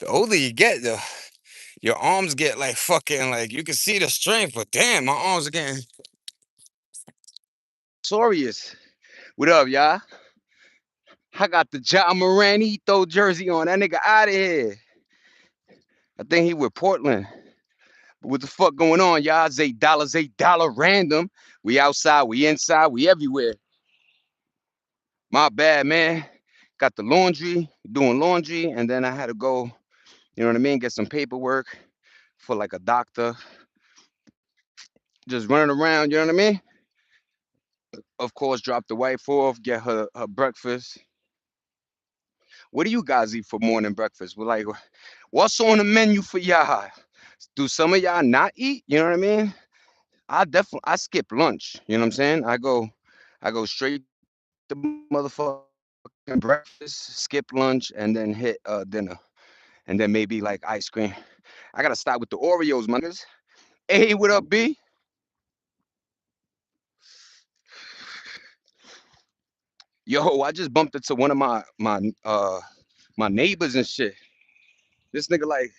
older you get, your arms get like fucking like you can see the strength, but damn, my arms are getting. Sorius. What up, y'all? I got the John Moranito jersey on. That nigga out of here. I think he with Portland. But what the fuck going on, y'all? It's $8 random. We outside, we inside, we everywhere. My bad, man. Got the laundry, doing laundry, and then I had to go, you know what I mean, get some paperwork for like a doctor. Just running around, you know what I mean? Of course, drop the wife off, get her breakfast. What do you guys eat for morning breakfast? We're like, what's on the menu for y'all? Do some of y'all not eat? You know what I mean? I skip lunch. You know what I'm saying? I go straight to motherfucking breakfast, skip lunch, and then hit dinner, and then maybe like ice cream. I gotta start with the Oreos, my niggas. Hey, what up, B? Yo, I just bumped into one of my neighbors and shit. This nigga like,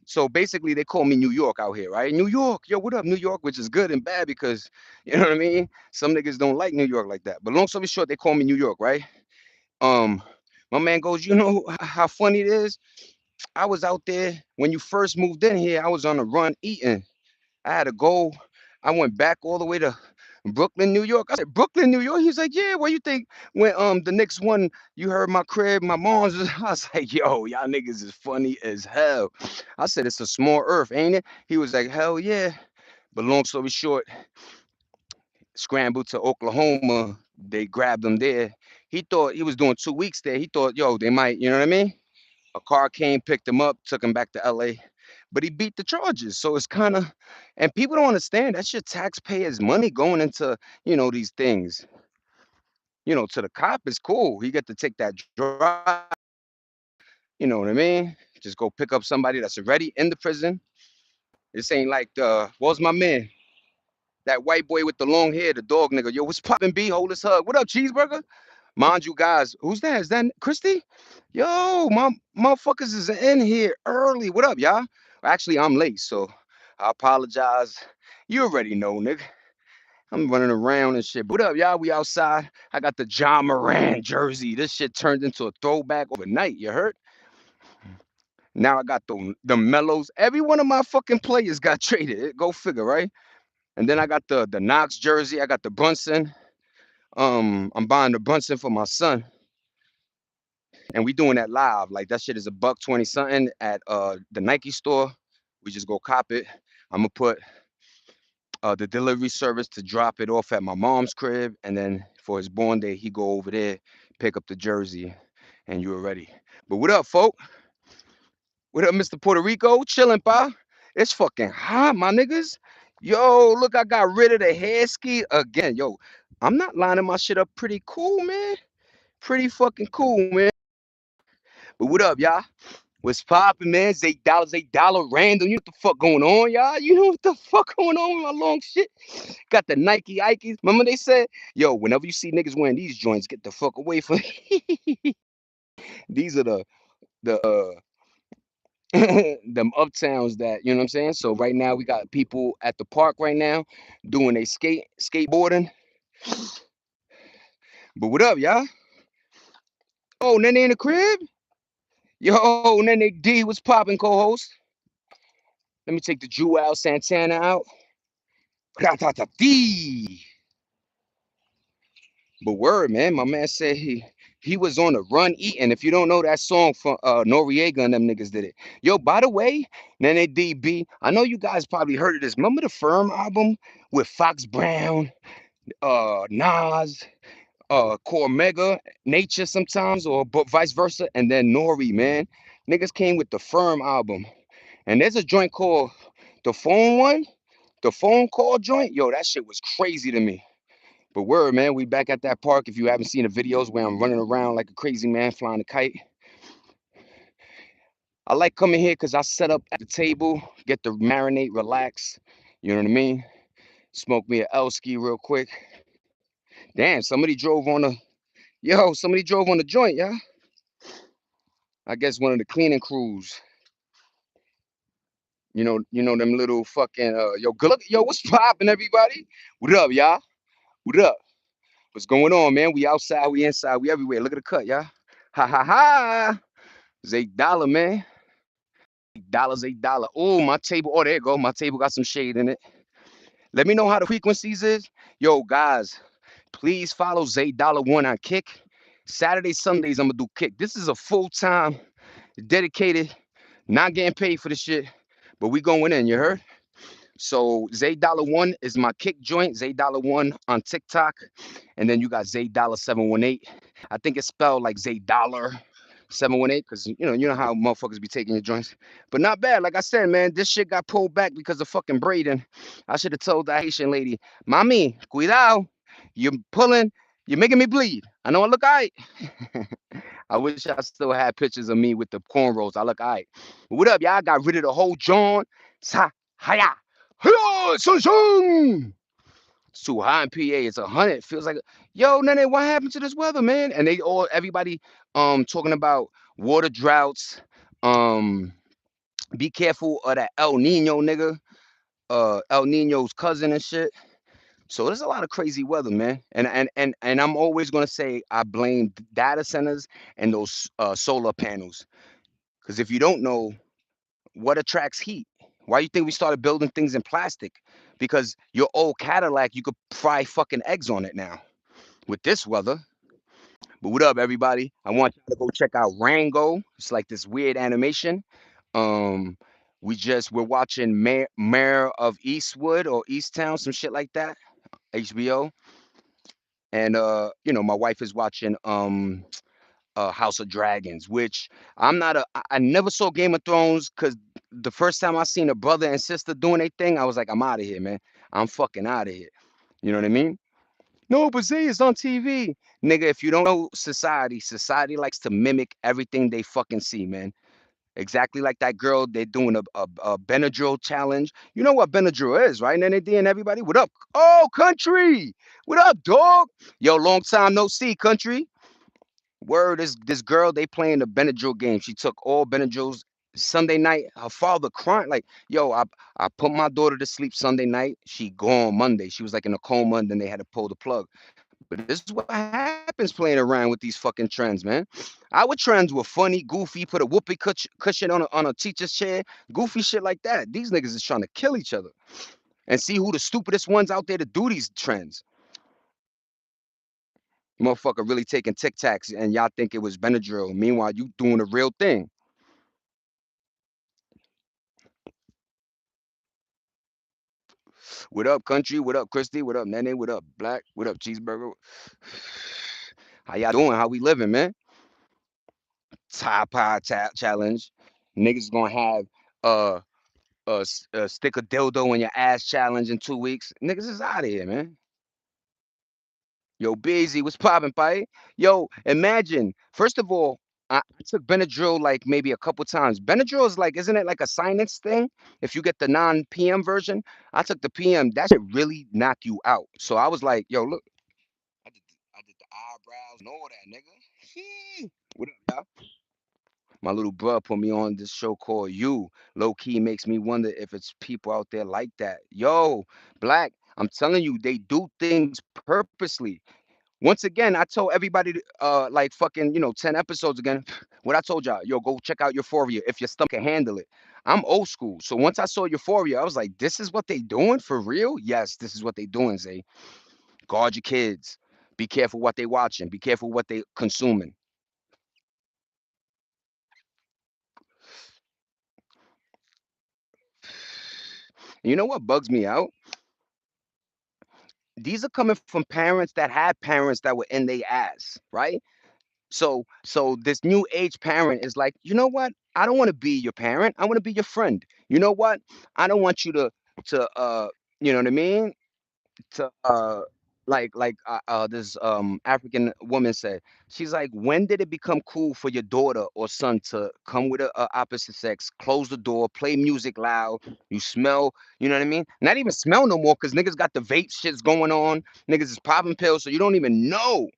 so basically they call me New York out here, right? New York, yo, what up, New York? Which is good and bad because you know what I mean. Some niggas don't like New York like that. But long story short, they call me New York, right? Um, my man goes, you know how funny it is? I was out there when you first moved in here. I was on a run eating. I had to go. I went back all the way to Brooklyn, New York. I said, Brooklyn, New York. He's like, yeah. What you think when the next one you heard my crib, my mom's? I was like, yo, y'all niggas is funny as hell. I said, it's a small earth, ain't it? He was like, hell yeah. But long story short, scrambled to Oklahoma. They grabbed him there. He thought he was doing 2 weeks there. He thought, yo, they might, you know what I mean? A car came, picked him up, took him back to LA, but he beat the charges. So it's kind of, and people don't understand that's your taxpayers' money going into, these things. To the cop is cool. He get to take that drive. You know what I mean? Just go pick up somebody that's already in the prison. This ain't like what's my man? That white boy with the long hair, the dog nigga. Yo, what's poppin', B? Hold his hug. What up, cheeseburger? Mind you guys, who's that? Is that Christy? Yo, my motherfuckers is in here early. What up, y'all? Actually, I'm late, so I apologize. You already know, nigga. I'm running around and shit. But what up, y'all? We outside. I got the John Moran jersey. This shit turned into a throwback overnight. You heard? Now I got the mellows. Every one of my fucking players got traded. Go figure, right? And then I got the Knox jersey. I got the Brunson. I'm buying the Brunson for my son, and we doing that live. Like that shit is a buck 20 something at the Nike store. We just go cop it. I'm gonna put the delivery service to drop it off at my mom's crib, and then for his born day, he go over there, pick up the jersey, and you're ready. But what up, folk? What up, Mr. Puerto Rico? Chilling, pa. It's fucking hot, my niggas. Yo, look, I got rid of the hair ski again. Yo, I'm not lining my shit up pretty cool, man. Pretty fucking cool, man. But what up, y'all? What's poppin', man? It's $8 random. You know what the fuck going on, y'all? You know what the fuck going on with my long shit? Got the Nike Ikes. Remember they said, yo, whenever you see niggas wearing these joints, get the fuck away from these are the them uptowns that, you know what I'm saying? So right now we got people at the park right now doing a skateboarding. But what up, y'all? Oh, Nene in the crib? Yo, Nene D, what's poppin', co-host? Let me take the Jewel Santana out. Gratata-dee. But word, man, my man said he was on a run eating. If you don't know that song from Noriega and them niggas did it. Yo, by the way, Nene DB, I know you guys probably heard of this. Remember the Firm album with Fox Brown, Nas, Cormega, Nature sometimes, or but vice versa, and then Nori, man. Niggas came with the Firm album. And there's a joint called the Phone One, the Phone Call joint. Yo, that shit was crazy to me. But word, man, we back at that park. If you haven't seen the videos where I'm running around like a crazy man flying a kite, I like coming here because I set up at the table, get to marinate, relax. You know what I mean? Smoke me a Elski real quick. Damn, somebody drove on the joint, yeah. I guess one of the cleaning crews. You know them little fucking yo, good luck, yo, what's poppin', everybody? What up, y'all? What up? What's going on, man? We outside, we inside, we everywhere. Look at the cut, y'all. Ha ha ha. It's $8, man. $8, $8. Oh, my table. Oh, there you go. My table got some shade in it. Let me know how the frequencies is. Yo, guys, please follow Zay Dollar One on Kick. Saturdays, Sundays, I'm gonna do Kick. This is a full-time, dedicated, not getting paid for the shit, but we going in. You heard? So Zay Dollar One is my kick joint. Zay Dollar One on TikTok, and then you got Zay Dollar 718. I think it's spelled like Zay Dollar 718 because you know how motherfuckers be taking your joints. But not bad. Like I said, man, this shit got pulled back because of fucking Braden. I should have told the Haitian lady, "Mami, cuidado, you're pulling, you're making me bleed. I know I look alright." I wish I still had pictures of me with the cornrows. I look alright. What up, y'all? I got rid of the whole John. Sa hiya. Hiya, son, son. It's too high in PA. It's 100. Feels like, yo, Nene, what happened to this weather, man? And everybody, talking about water droughts. Um, be careful of that El Nino nigga. El Nino's cousin and shit. So there's a lot of crazy weather, man. And I'm always gonna say I blame data centers and those solar panels. Because if you don't know, what attracts heat? Why you think we started building things in plastic? Because your old Cadillac, you could fry fucking eggs on it now with this weather. But what up, everybody? I want you to go check out Rango. It's like this weird animation. Um, we're watching Mayor of Eastwood or Easttown, some shit like that. HBO. And my wife is watching House of Dragons, which I never saw Game of Thrones because the first time I seen a brother and sister doing their thing, I was like, I'm out of here, man. I'm fucking out of here. You know what I mean? No, but Zay is on TV. Nigga, if you don't know society likes to mimic everything they fucking see, man. Exactly like that girl, they're doing a Benadryl challenge. You know what Benadryl is, right? And then they and everybody, what up? Oh, country! What up, dog? Yo, long time no see, country. Word is this girl, they playing the Benadryl game. She took all Benadryls Sunday night. Her father crying like, yo, I put my daughter to sleep Sunday night. She gone Monday. She was like in a coma, and then they had to pull the plug. But this is what happens playing around with these fucking trends, man. Our trends were funny, goofy, put a whoopee cushion on a teacher's chair, goofy shit like that. These niggas is trying to kill each other and see who the stupidest ones out there to do these trends. Motherfucker really taking Tic Tacs and y'all think it was Benadryl. Meanwhile, you doing the real thing. What up, country? What up, Christy? What up, Nene? What up, Black? What up, Cheeseburger? How y'all doing? How we living, man? Tie pie challenge. Niggas gonna have uh a stick a dildo in your ass challenge in 2 weeks. Niggas is out of here, man. Yo, busy, what's poppin', pai? Yo, imagine. First of all, I took Benadryl like maybe a couple times. Benadryl is like, isn't it like a sinus thing? If you get the non-PM version, I took the PM. That shit really knock you out. So I was like, yo, look, I did the eyebrows and all that, nigga. What up, y'all? My little bro put me on this show called You. Low key makes me wonder if it's people out there like that. Yo, Black, I'm telling you, they do things purposely. Once again, I told everybody, like fucking, 10 episodes again. What I told y'all, yo, go check out Euphoria if your stomach can handle it. I'm old school. So once I saw Euphoria, I was like, this is what they doing for real? Yes, this is what they doing, Zay. Guard your kids. Be careful what they watching. Be careful what they consuming. You know what bugs me out? These are coming from parents that had parents that were in their ass, right? So this new age parent is like, you know what? I don't want to be your parent. I want to be your friend. You know what? I don't want you to you know what I mean? To this African woman said, she's like, when did it become cool for your daughter or son to come with a opposite sex, close the door, play music loud, you smell, you know what I mean? Not even smell no more because niggas got the vape shits going on, niggas is popping pills, so you don't even know.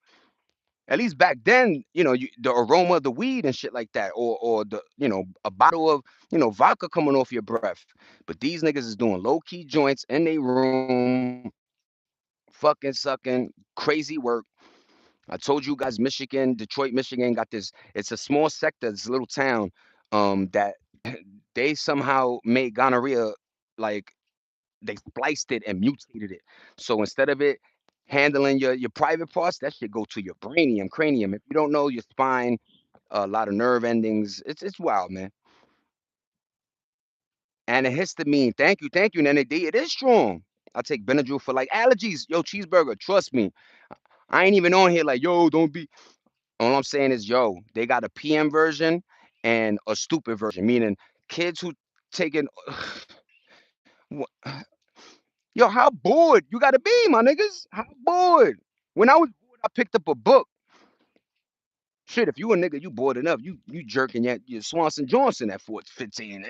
At least back then, the aroma of the weed and shit like that, or the a bottle of vodka coming off your breath. But these niggas is doing low key joints in their room, fucking sucking crazy work. I told you guys, Michigan, Detroit, Michigan got this. It's a small sector, this little town, that they somehow made gonorrhea like they spliced it and mutated it. So instead of it handling your private parts, that shit go to your cranium. If you don't know, your spine, a lot of nerve endings. It's wild, man. And a histamine. Thank you, Nana D. It is strong. I take Benadryl for like allergies. Yo, cheeseburger, trust me. I ain't even on here like, yo, don't be. All I'm saying is, yo, they got a PM version and a stupid version, meaning kids who taking. Yo, how bored you gotta be, my niggas? How bored? When I was bored, I picked up a book. Shit, if you a nigga, you bored enough. You jerking your Swanson Johnson at 15.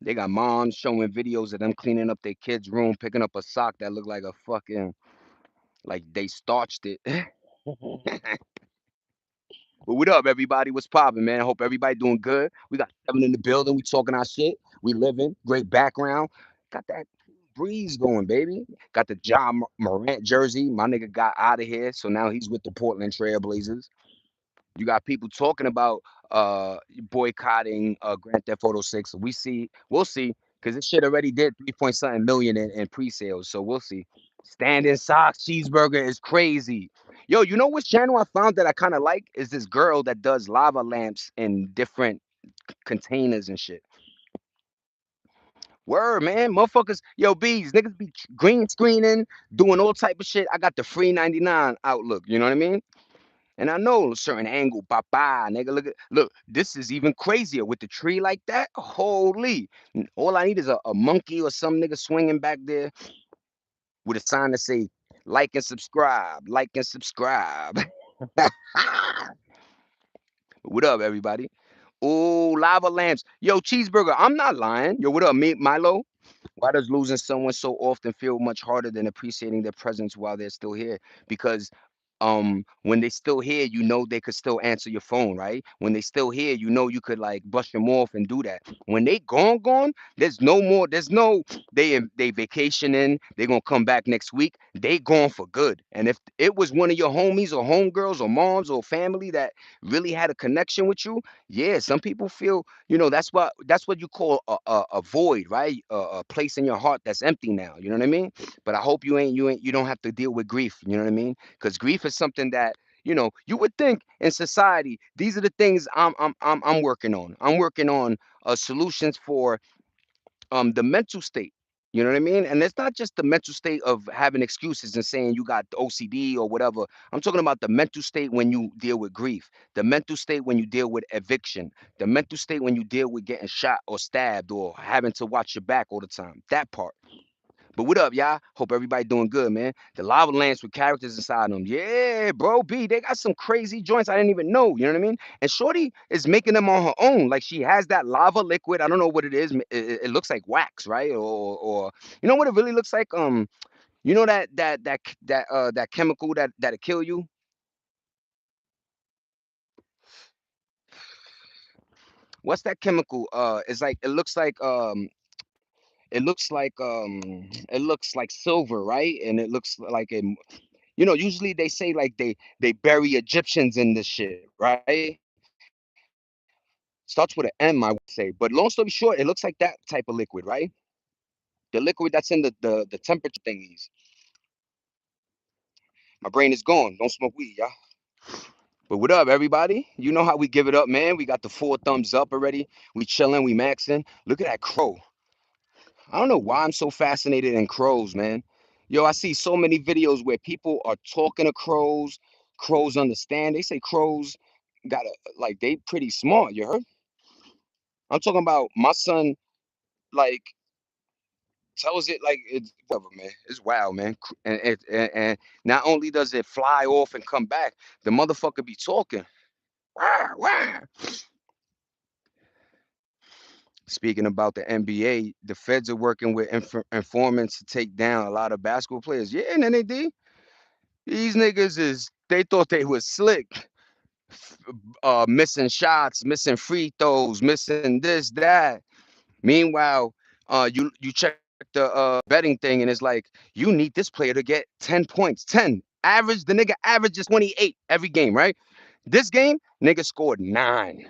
They got moms showing videos of them cleaning up their kid's room, picking up a sock that looked like a fucking like they starched it. But what up, everybody? What's poppin', man? I hope everybody doing good. We got Kevin in the building. We talking our shit. We living. Great background. Got that breeze going, baby. Got the John Morant jersey. My nigga got out of here, so now he's with the Portland Trailblazers. You got people talking about boycotting Grand Theft Auto 6. We'll see, because this shit already did 3 point something million in pre-sales. So we'll see. Standing socks cheeseburger is crazy. Yo, you know which channel I found that I kind of like is this girl that does lava lamps in different containers and shit. Word, man, motherfuckers. Yo, bees, niggas be green screening, doing all type of shit. I got the free 99 outlook. You know what I mean? And I know a certain angle, papa, nigga. Look. This is even crazier with the tree like that. Holy! All I need is a monkey or some nigga swinging back there with a sign that say like and subscribe, like and subscribe. What up, everybody? Oh, lava lamps. Yo, cheeseburger. I'm not lying. Yo, what up, me, Milo? Why does losing someone so often feel much harder than appreciating their presence while they're still here? Because when they still here, they could still answer your phone, right? When they still here, you could like brush them off and do that. When they gone, there's no more, there's no they vacationing, they gonna come back next week. They gone for good. And if it was one of your homies or homegirls or moms or family that really had a connection with you, yeah, some people feel, that's what you call a void, right? A place in your heart that's empty now. You know what I mean? But I hope you don't have to deal with grief. You know what I mean? Because grief is something that you would think in society. These are the things I'm working on. I'm working on solutions for the mental state. You know what I mean? And it's not just the mental state of having excuses and saying you got the OCD or whatever. I'm talking about the mental state when you deal with grief, the mental state when you deal with eviction, the mental state when you deal with getting shot or stabbed or having to watch your back all the time. That part. But what up, y'all? Hope everybody doing good, man. The lava lamps with characters inside them. Yeah, bro, B, they got some crazy joints I didn't even know. You know what I mean? And Shorty is making them on her own. Like she has that lava liquid. I don't know what it is. It looks like wax, right? Or you know what it really looks like? You know that chemical that'll kill you. What's that chemical? It's like it looks like silver, right? And it looks like usually they say like they bury Egyptians in this shit, right? Starts with an M, I would say. But long story short, it looks like that type of liquid, right? The liquid that's in the temperature thingies. My brain is gone. Don't smoke weed, y'all. But what up, everybody? You know how we give it up, man. We got the 4 thumbs up already. We chilling, we maxing. Look at that crow. I don't know why I'm so fascinated in crows, man. Yo, I see so many videos where people are talking to crows. Crows understand. They say crows got a like they pretty smart. You heard? I'm talking about my son. Like tells it like it's whatever, man. It's wild, man. And not only does it fly off and come back, the motherfucker be talking. Wah, wah. Speaking about the NBA, the feds are working with informants to take down a lot of basketball players. Yeah, and then they did. These niggas is they thought they was slick, missing shots, missing free throws, missing this, that. Meanwhile, you check the betting thing and it's like you need this player to get 10 points. 10. Average, the nigga averages 28 every game, right? This game, nigga scored 9.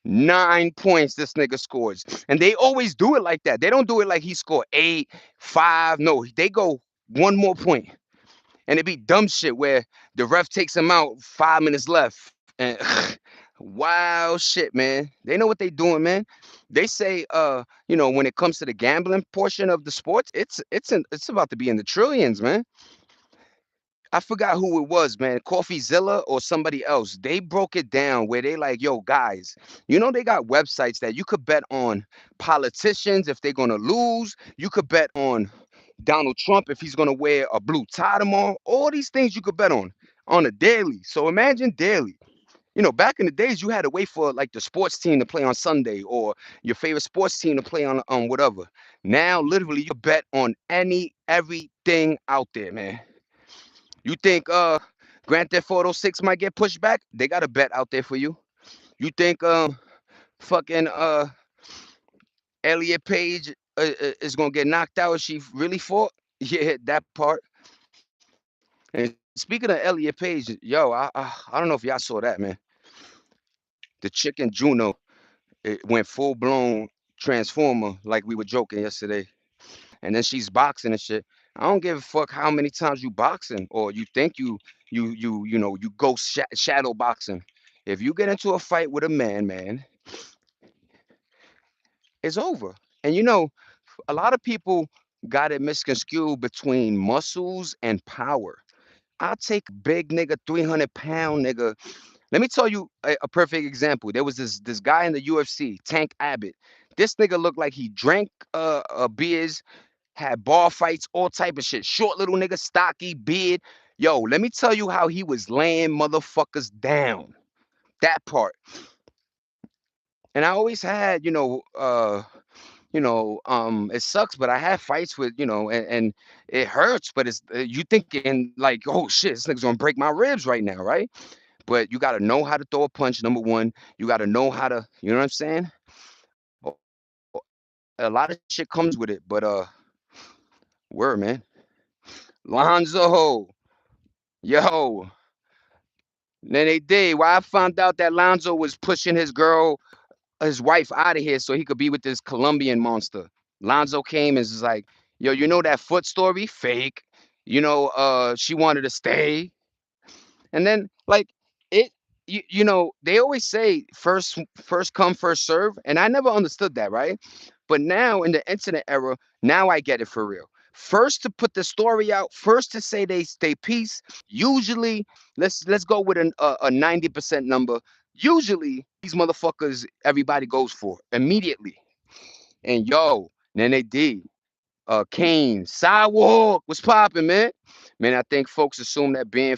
9 points this nigga scores. And they always do it like that. They don't do it like he scored 8, 5. No, they go one more point. And it be dumb shit where the ref takes him out 5 minutes left. And wild shit, man. They know what they doing, man. They say, when it comes to the gambling portion of the sports, it's about to be in the trillions, man. I forgot who it was, man. CoffeeZilla or somebody else. They broke it down where they like, yo, guys, they got websites that you could bet on politicians if they're gonna lose. You could bet on Donald Trump if he's gonna wear a blue tie tomorrow. All these things you could bet on a daily. So imagine daily. Back in the days, you had to wait for like the sports team to play on Sunday or your favorite sports team to play on whatever. Now, literally, you bet on everything out there, man. You think Grand Theft Auto 6 might get pushed back? They got a bet out there for you. You think fucking Elliot Page is gonna get knocked out if she really fought? Yeah, that part. And speaking of Elliot Page, yo, I don't know if y'all saw that, man. The chicken Juno, it went full blown transformer like we were joking yesterday. And then she's boxing and shit. I don't give a fuck how many times you boxing or you think you go shadow boxing. If you get into a fight with a man, it's over. And a lot of people got it misconstrued between muscles and power. I'll take a big nigga, 300-pound nigga. Let me tell you a perfect example. There was this guy in the UFC, Tank Abbott. This nigga looked like he drank beers, had bar fights, all type of shit. Short little nigga, stocky, beard. Yo, let me tell you how he was laying motherfuckers down. That part. And I always had, it sucks, but I had fights with, and it hurts, but it's you thinking like, oh shit, this nigga's gonna break my ribs right now, right? But you gotta know how to throw a punch. Number one, you gotta know how to, you know what I'm saying? Oh, a lot of shit comes with it, but word, man. Lonzo, yo, then they did. Why I found out that Lonzo was pushing his wife out of here so he could be with this Colombian monster. Lonzo came and was like, yo, you know that foot story? Fake. She wanted to stay. And then like it they always say first come, first serve. And I never understood that, right? But now in the internet era, now I get it for real. First to put the story out, first to say they stay peace. Usually, let's go with a 90% number. Usually, these motherfuckers everybody goes for immediately. And yo, then they did. Kane, Sidewalk, what's popping, man? Man, I think folks assume that being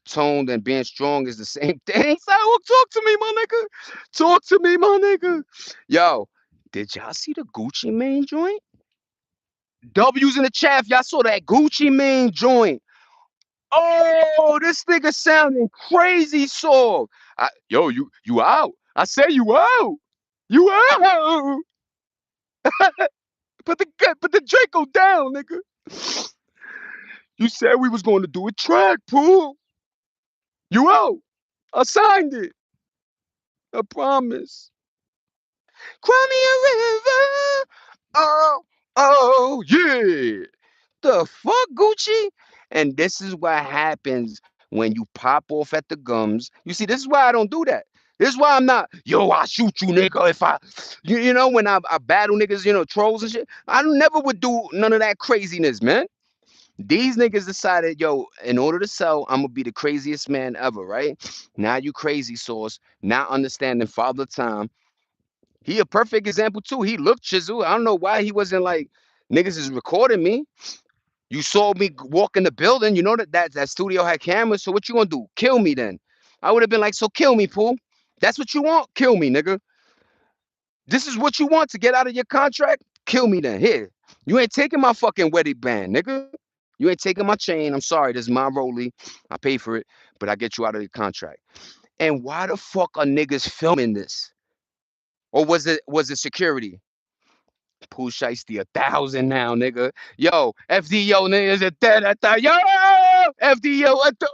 toned and being strong is the same thing. Sidewalk, talk to me, my nigga. Talk to me, my nigga. Yo, did y'all see the Gucci Mane joint? W's in the chat. If y'all saw that Gucci Mane joint. Oh, this nigga sounding crazy soft. Yo, you out. I say you out. You out. Put the Draco down, nigga. You said we was going to do a track, pool. You out. I signed it. I promise. Cry me a river. Oh, oh, yeah. The fuck, Gucci? And this is what happens when you pop off at the gums. You see, this is why I don't do that. This is why I'm not, yo, I shoot you, nigga. If when I battle niggas, trolls and shit, I never would do none of that craziness, man. These niggas decided, yo, in order to sell, I'm gonna be the craziest man ever, right? Now you crazy sauce, not understanding father time. He a perfect example too. He looked chisel. I don't know why he wasn't like niggas is recording me. You saw me walk in the building. You know that studio had cameras. So what you gonna do? Kill me then? I would have been like, so kill me, fool. That's what you want? Kill me, nigga. This is what you want to get out of your contract? Kill me then. Here. You ain't taking my fucking wedding band, nigga. You ain't taking my chain. I'm sorry. This is my rollie. I pay for it, but I get you out of the contract. And why the fuck are niggas filming this? Or was it security? Pooh Shiesty 1,000 now, nigga. Yo, FDO nigga is a dead at that. Yo, FDO at the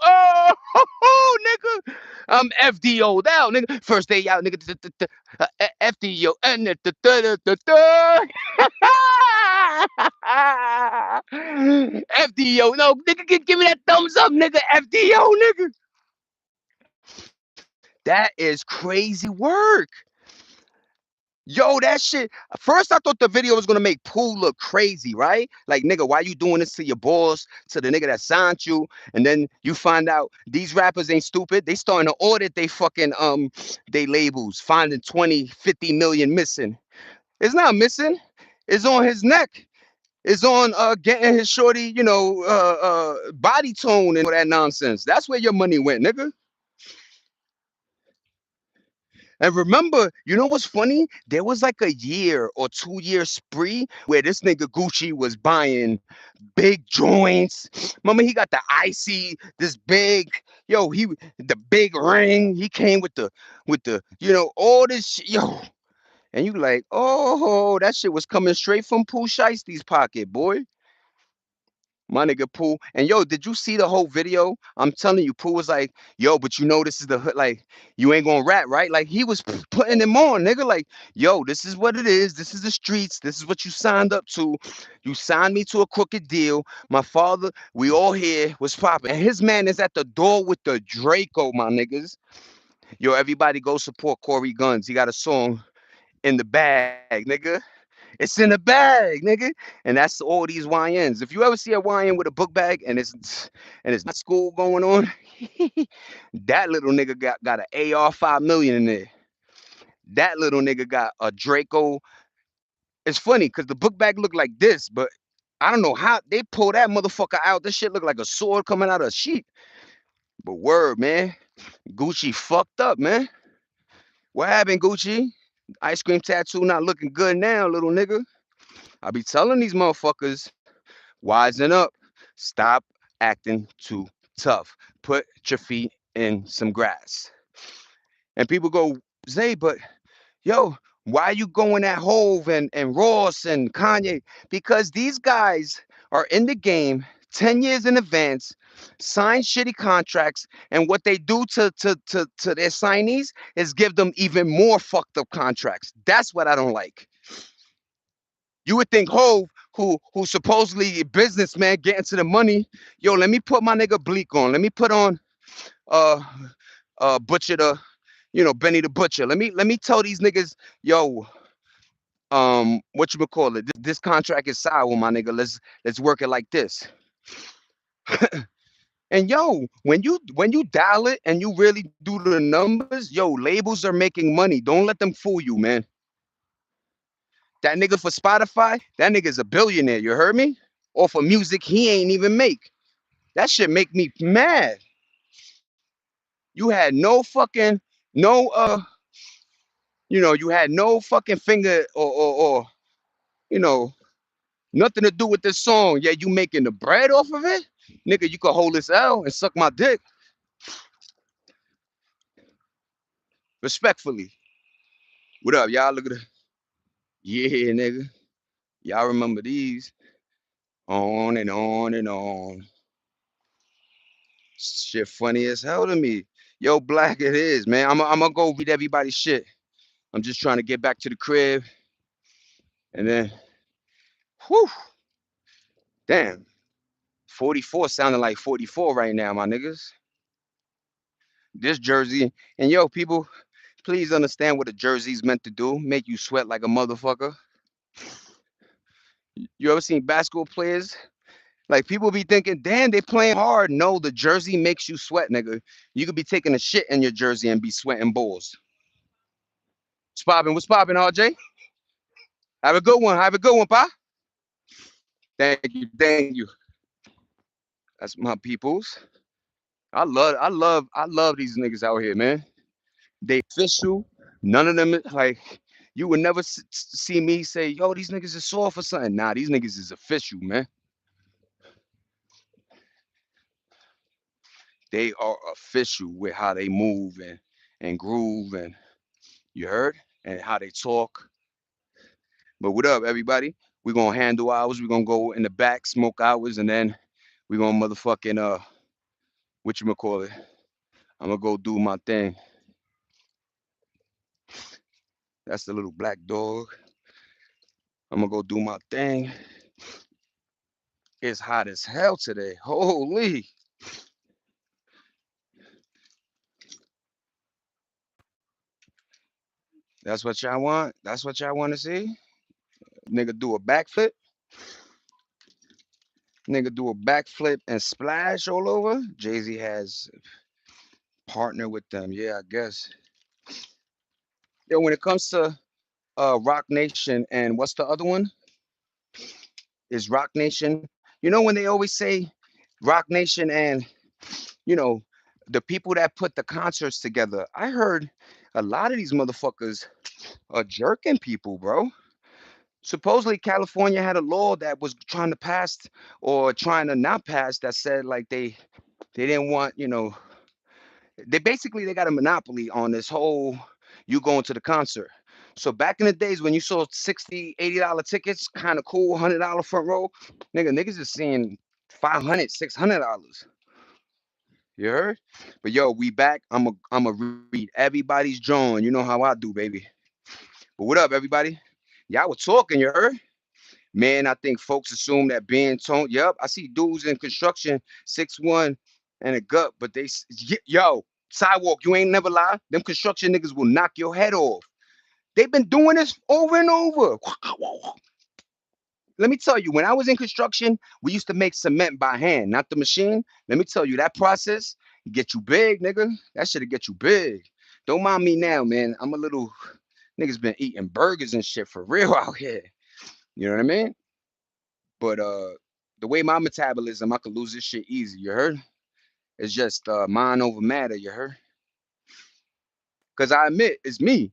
nigga. I'm FDO'd out, nigga. First day out, nigga. FDO and FDO. No, nigga, give me that thumbs up, nigga. FDO, nigga. That is crazy work. Yo, that shit. First, I thought the video was gonna make Pooh look crazy, right? Like, nigga, why you doing this to your boss, to the nigga that signed you? And then you find out these rappers ain't stupid. They starting to audit they fucking they labels, finding 20, 50 million missing. It's not missing. It's on his neck. It's on getting his shorty, body tone and all that nonsense. That's where your money went, nigga. And remember, you know what's funny? There was like a year or 2 year spree where this nigga Gucci was buying big joints. Remember, he got the icy, this big, the big ring. He came with the all this shit, yo. And you like, oh, that shit was coming straight from Pooh Shiesty's pocket, boy. My nigga Pooh. And yo, did you see the whole video? I'm telling you, Pooh was like, yo, but you know this is the hood. Like, you ain't gonna rap, right? Like he was putting him on, nigga. Like, yo, this is what it is. This is the streets. This is what you signed up to. You signed me to a crooked deal. My father, we all here was popping. And his man is at the door with the Draco, my niggas. Yo, everybody go support Corey Guns. He got a song in the bag, nigga. It's in the bag, nigga. And that's all these YNs. If you ever see a YN with a book bag and it's not school going on, that little nigga got an AR 5 million in there. That little nigga got a Draco. It's funny because the book bag looked like this, but I don't know how they pull that motherfucker out. This shit look like a sword coming out of a sheep. But word, man, Gucci fucked up, man. What happened, Gucci? Ice cream tattoo not looking good now, little nigga. I be telling these motherfuckers, wisen up. Stop acting too tough. Put your feet in some grass. And people go, Zay, but yo, why you going at Hove and Ross and Kanye? Because these guys are in the game 10 years in advance, sign shitty contracts, and what they do to their signees is give them even more fucked up contracts. That's what I don't like. You would think Hove, who supposedly a businessman getting to the money, yo, let me put my nigga Bleak on. Let me put on uh Butcher the, Benny the Butcher. Let me tell these niggas, yo, what you call it? This contract is sour, my nigga. Let's work it like this. And yo, when you dial it and you really do the numbers, yo, labels are making money. Don't let them fool you, man. That nigga for Spotify, that nigga's a billionaire. You heard me? Or for music he ain't even make. That shit make me mad. You had no fucking no you had no fucking finger or you know nothing to do with this song. Yeah, you making the bread off of it, nigga. You could hold this L and suck my dick respectfully. What up, y'all? Look at the yeah, nigga. Y'all remember these? On and on and on. Shit funny as hell to me. Yo, Black, it is, man. I'm gonna go read everybody's shit. I'm just trying to get back to the crib and then, whew, damn. 44 sounding like 44 right now, my niggas. This jersey, and yo, people, please understand what a jersey's meant to do. Make you sweat like a motherfucker. You ever seen basketball players? Like people be thinking, damn, they playing hard. No, the jersey makes you sweat, nigga. You could be taking a shit in your jersey and be sweating balls. What's popping? What's popping, RJ? Have a good one. Have a good one, pa. Thank you. Thank you. That's my peoples. I love these niggas out here, man. They official. None of them like You would never see me say, "Yo, these niggas is soft or something." Nah, these niggas is official, man. They are official with how they move and groove and you heard and how they talk. But what up, everybody? We're gonna handle ours. We're gonna go in the back, smoke ours, and then we're gonna motherfucking what you call it? I'm gonna go do my thing. That's the little black dog. I'm gonna go do my thing. It's hot as hell today. Holy. That's what y'all want? That's what y'all want to see? Nigga do a backflip? Nigga do a backflip and splash all over? Jay-Z has partnered with them. Yeah, I guess. Yo, when it comes to Rock Nation and what's the other one? Is Rock Nation. You know when they always say Rock Nation and, you know, the people that put the concerts together. I heard a lot of these motherfuckers are jerking people, bro. Supposedly California had a law that was trying to pass or trying to not pass that said like they didn't want, they basically they got a monopoly on this whole you going to the concert. So back in the days when you saw 60, $80 tickets, kind of cool, $100 front row, niggas is seeing 500, $600. You heard? But yo, we back. I'm a read everybody's drawing. You know how I do, baby. But what up, everybody? Y'all were talking, you heard? Man, I think folks assume that being toned. Yup, I see dudes in construction, 6'1" and a gut, but yo, sidewalk, you ain't never lie. Them construction niggas will knock your head off. They've been doing this over and over. Let me tell you, when I was in construction, we used to make cement by hand, not the machine. Let me tell you, that process get you big, nigga. That should get you big. Don't mind me now, man. I'm a little niggas been eating burgers and shit for real out here. You know what I mean? But the way my metabolism, I could lose this shit easy. You heard? It's just mind over matter. You heard? Because I admit it's me.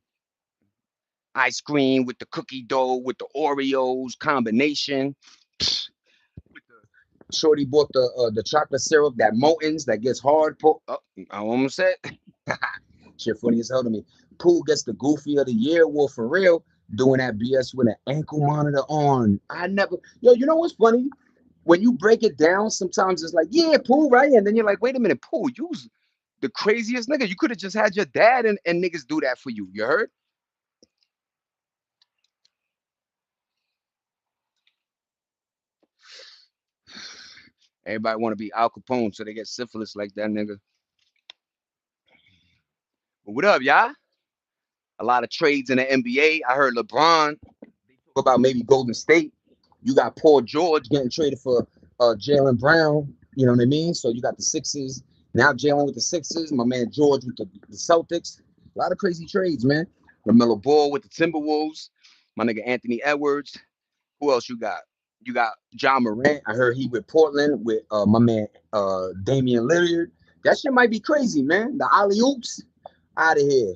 Ice cream with the cookie dough with the Oreos combination. With the shorty bought the chocolate syrup that moltens that gets hard. I almost said shit funny as hell to me. Pooh gets the Goofy of the Year award for real. Doing that BS with an ankle monitor on. I never. Yo, you know what's funny? When you break it down, sometimes it's like, yeah, Pooh, right? And then you're like, wait a minute, Pooh, you was the craziest nigga. You could have just had your dad and niggas do that for you. You heard? Everybody want to be Al Capone, so they get syphilis like that nigga. But what up, y'all? A lot of trades in the NBA. I heard LeBron. They talk about maybe Golden State. You got Paul George getting traded for Jalen Brown. You know what I mean? So you got the Sixers. Now Jalen with the Sixers. My man George with the Celtics. A lot of crazy trades, man. LaMelo Ball with the Timberwolves. My nigga Anthony Edwards. Who else you got? You got John Morant. I heard he with Portland with my man Damian Lillard. That shit might be crazy, man. The alley oops out of here.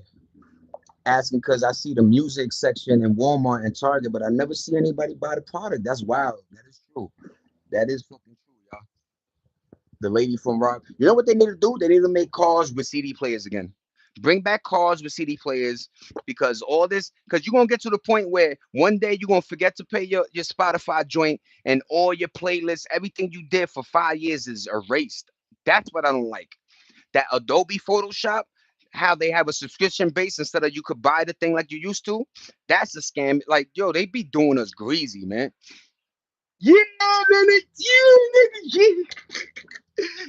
Asking because I see the music section in Walmart and Target, but I never see anybody buy the product. That's wild. That is true. That is fucking true, y'all. The lady from Rock. You know what they need to do? They need to make cars with CD players again. Bring back cars with CD players because all this, because you're gonna get to the point where one day you're gonna forget to pay your Spotify joint and all your playlists, everything you did for 5 years is erased. That's what I don't like. That Adobe Photoshop, how they have a subscription base instead of you could buy the thing like you used to. That's a scam. Like, yo, they be doing us greasy, man. Yeah, man, yeah, nigga,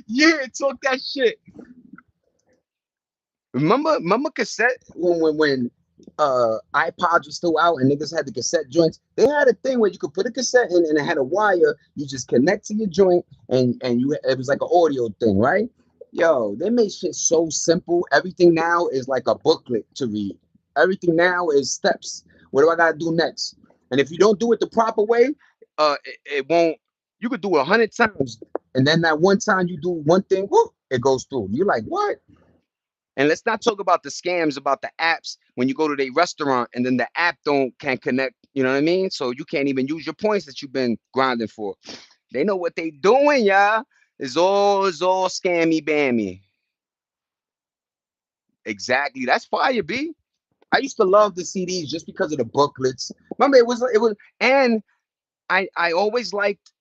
yeah, talk that shit. Remember cassette when iPods were still out and niggas had the cassette joints. They had a thing where you could put a cassette in and it had a wire. You just connect to your joint and you it was like an audio thing, right? Yo, they made shit so simple. Everything now is like a booklet to read. Everything now is steps. What do I gotta do next? And if you don't do it the proper way, it won't. You could do it 100 times, and then that one time you do one thing, whoop, it goes through. You're like, what? And let's not talk about the scams about the apps when you go to the restaurant and then the app don't can connect. You know what I mean? So you can't even use your points that you've been grinding for. They know what they doing, y'all. It's all scammy bammy. Exactly. That's fire, B. I used to love the CDs just because of the booklets. Remember, it was, and I always liked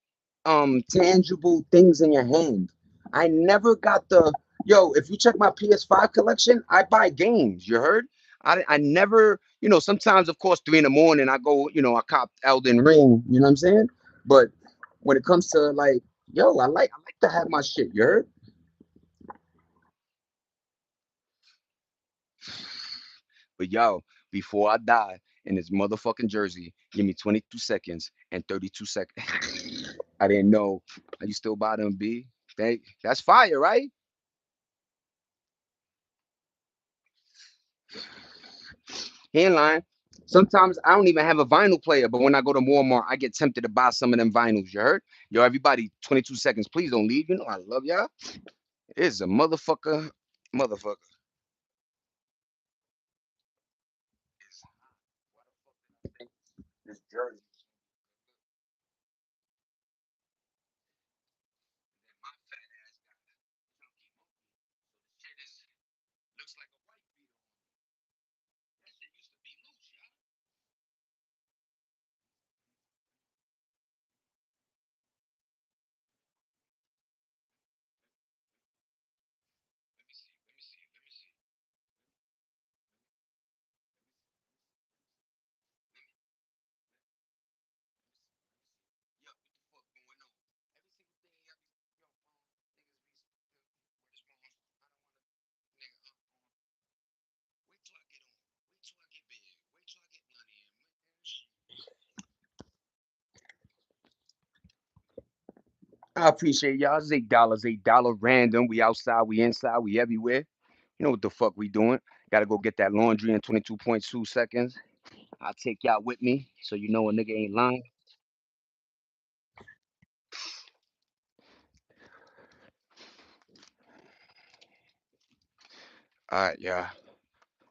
tangible things in your hand. I never got the if you check my PS5 collection, I buy games. You heard? I never, sometimes of course 3 in the morning I go, I cop Elden Ring, you know what I'm saying? But when it comes to like, I like to have my shit, you heard? But before I die in this motherfucking jersey, give me 22 seconds and 32 seconds. I didn't know. Are you still buy them, B? That's fire, right? He ain't lying. Sometimes I don't even have a vinyl player, but when I go to Walmart, I get tempted to buy some of them vinyls. You heard? Yo, everybody, 22 seconds. Please don't leave. You know I love y'all. It's a motherfucker. This jersey. Shit looks like a white beetle. That shit used to be loose, y'all. Let me see. Let me see. Let me see. Yo, what the fuck going on? Every single thing y'all be, niggas be response. I don't want to, nigga. Wait till I get on. Wait till I get big. Wait till I get money. I appreciate y'all. It's $8, $8 random. We outside, we inside, we everywhere. You know what the fuck we doing? Gotta go get that laundry in 22.2 seconds. I'll take y'all with me so you know a nigga ain't lying. All right, y'all.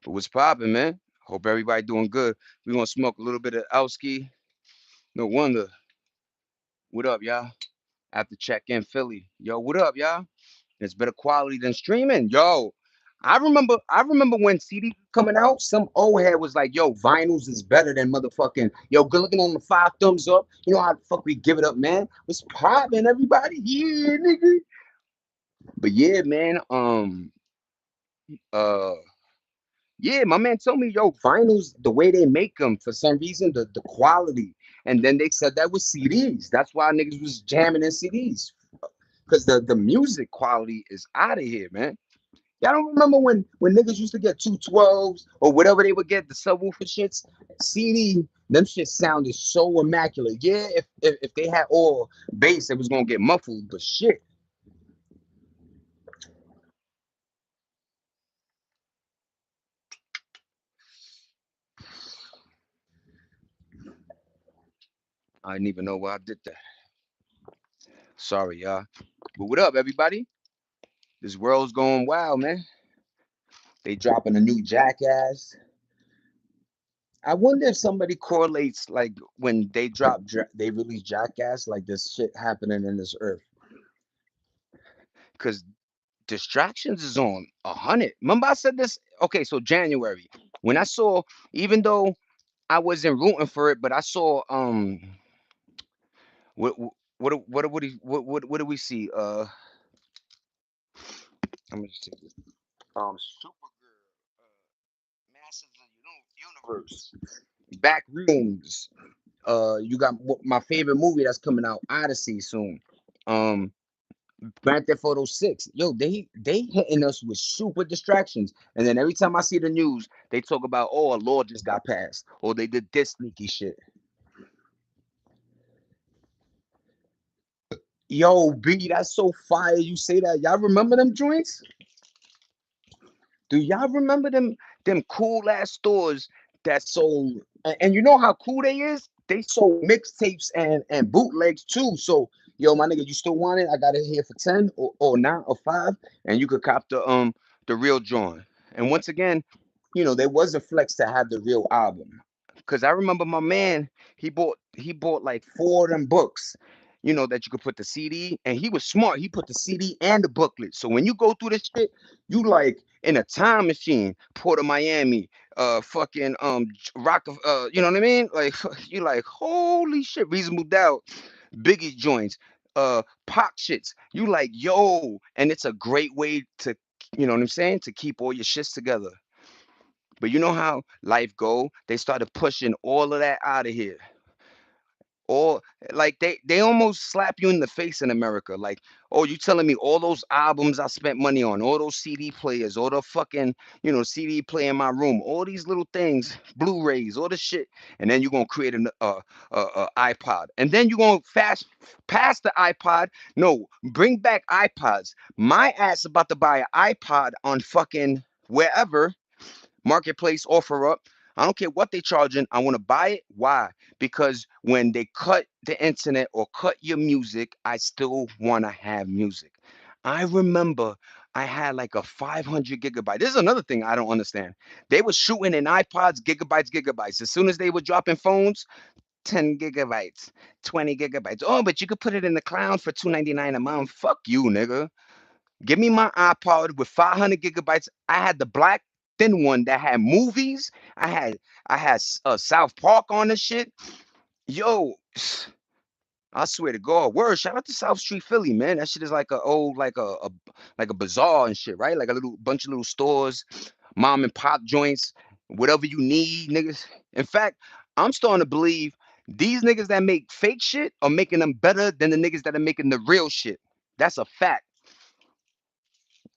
But what's poppin', man? Hope everybody doing good. We gonna smoke a little bit of Elski. No wonder. What up, y'all? After check in Philly. Yo, what up, y'all? It's better quality than streaming. Yo, I remember when CD coming out, some old head was like, yo, vinyls is better than motherfucking, yo, good looking on the 5 thumbs up. You know how the fuck we give it up, man? What's poppin', everybody? Yeah, nigga. But yeah, man, uh yeah, my man told me, yo, vinyls, the way they make them, for some reason, the quality. And then they said that was CDs. That's why niggas was jamming in CDs. Because the music quality is out of here, man. Y'all don't remember when niggas used to get 212s or whatever they would get, the subwoofer shits? CD, them shit sounded so immaculate. Yeah, if they had all bass, it was gonna get muffled, but shit. I didn't even know why I did that. Sorry, y'all. But what up, everybody? This world's going wild, man. They dropping a new Jackass. I wonder if somebody correlates like when they they release Jackass, like this shit happening in this earth. Because distractions is on 100. Remember I said this? Okay, so January. When I saw, even though I wasn't rooting for it, but I saw what what do we see? I'm gonna just take this. Supergirl, Masters of the Universe, Back Rooms. You got my favorite movie that's coming out, Odyssey, soon. Um, Grand Theft Auto 6. Yo, they hitting us with super distractions. And then every time I see the news, they talk about, oh, a law just got passed. Or they did this sneaky shit. Yo, B, that's so fire. You say that. Y'all remember them joints? Do y'all remember them cool ass stores that sold and you know how cool they is? They sold mixtapes and bootlegs too. So yo, my nigga, you still want it? I got it here for 10 or 9 or 5, and you could cop the real joint. And once again, there was a flex to have the real album. Cause I remember my man, he bought like four of them books, that you could put the CD, and he was smart. He put the CD and the booklet. So when you go through this shit, you like in a time machine, Port of Miami, fucking Rock of you know what I mean? Like you like holy shit, Reasonable Doubt, Biggie joints, pop shits. You like yo, and it's a great way to, you know what I'm saying, to keep all your shits together. But you know how life go? They started pushing all of that out of here. Or like they almost slap you in the face in America. Like, oh, you telling me all those albums I spent money on, all those CD players, all the fucking, CD player in my room, all these little things, Blu-rays, all this shit, and then you're gonna create a iPod, and then you're gonna fast past the iPod. No, bring back iPods. My ass about to buy an iPod on fucking wherever marketplace offer up. I don't care what they charging. I want to buy it. Why? Because when they cut the internet or cut your music, I still want to have music. I remember I had like a 500 gigabyte. This is another thing I don't understand. They were shooting in iPods, gigabytes, gigabytes. As soon as they were dropping phones, 10 gigabytes, 20 gigabytes. Oh, but you could put it in the cloud for 2.99 a month. Fuck you, nigga. Give me my iPod with 500 gigabytes. I had the black thin one that had movies. I had South Park on the shit. Yo, I swear to God, word. Shout out to South Street Philly, man. That shit is like a old, like a bazaar and shit, right? Like a little bunch of little stores, mom and pop joints, whatever you need, niggas. In fact, I'm starting to believe these niggas that make fake shit are making them better than the niggas that are making the real shit. That's a fact.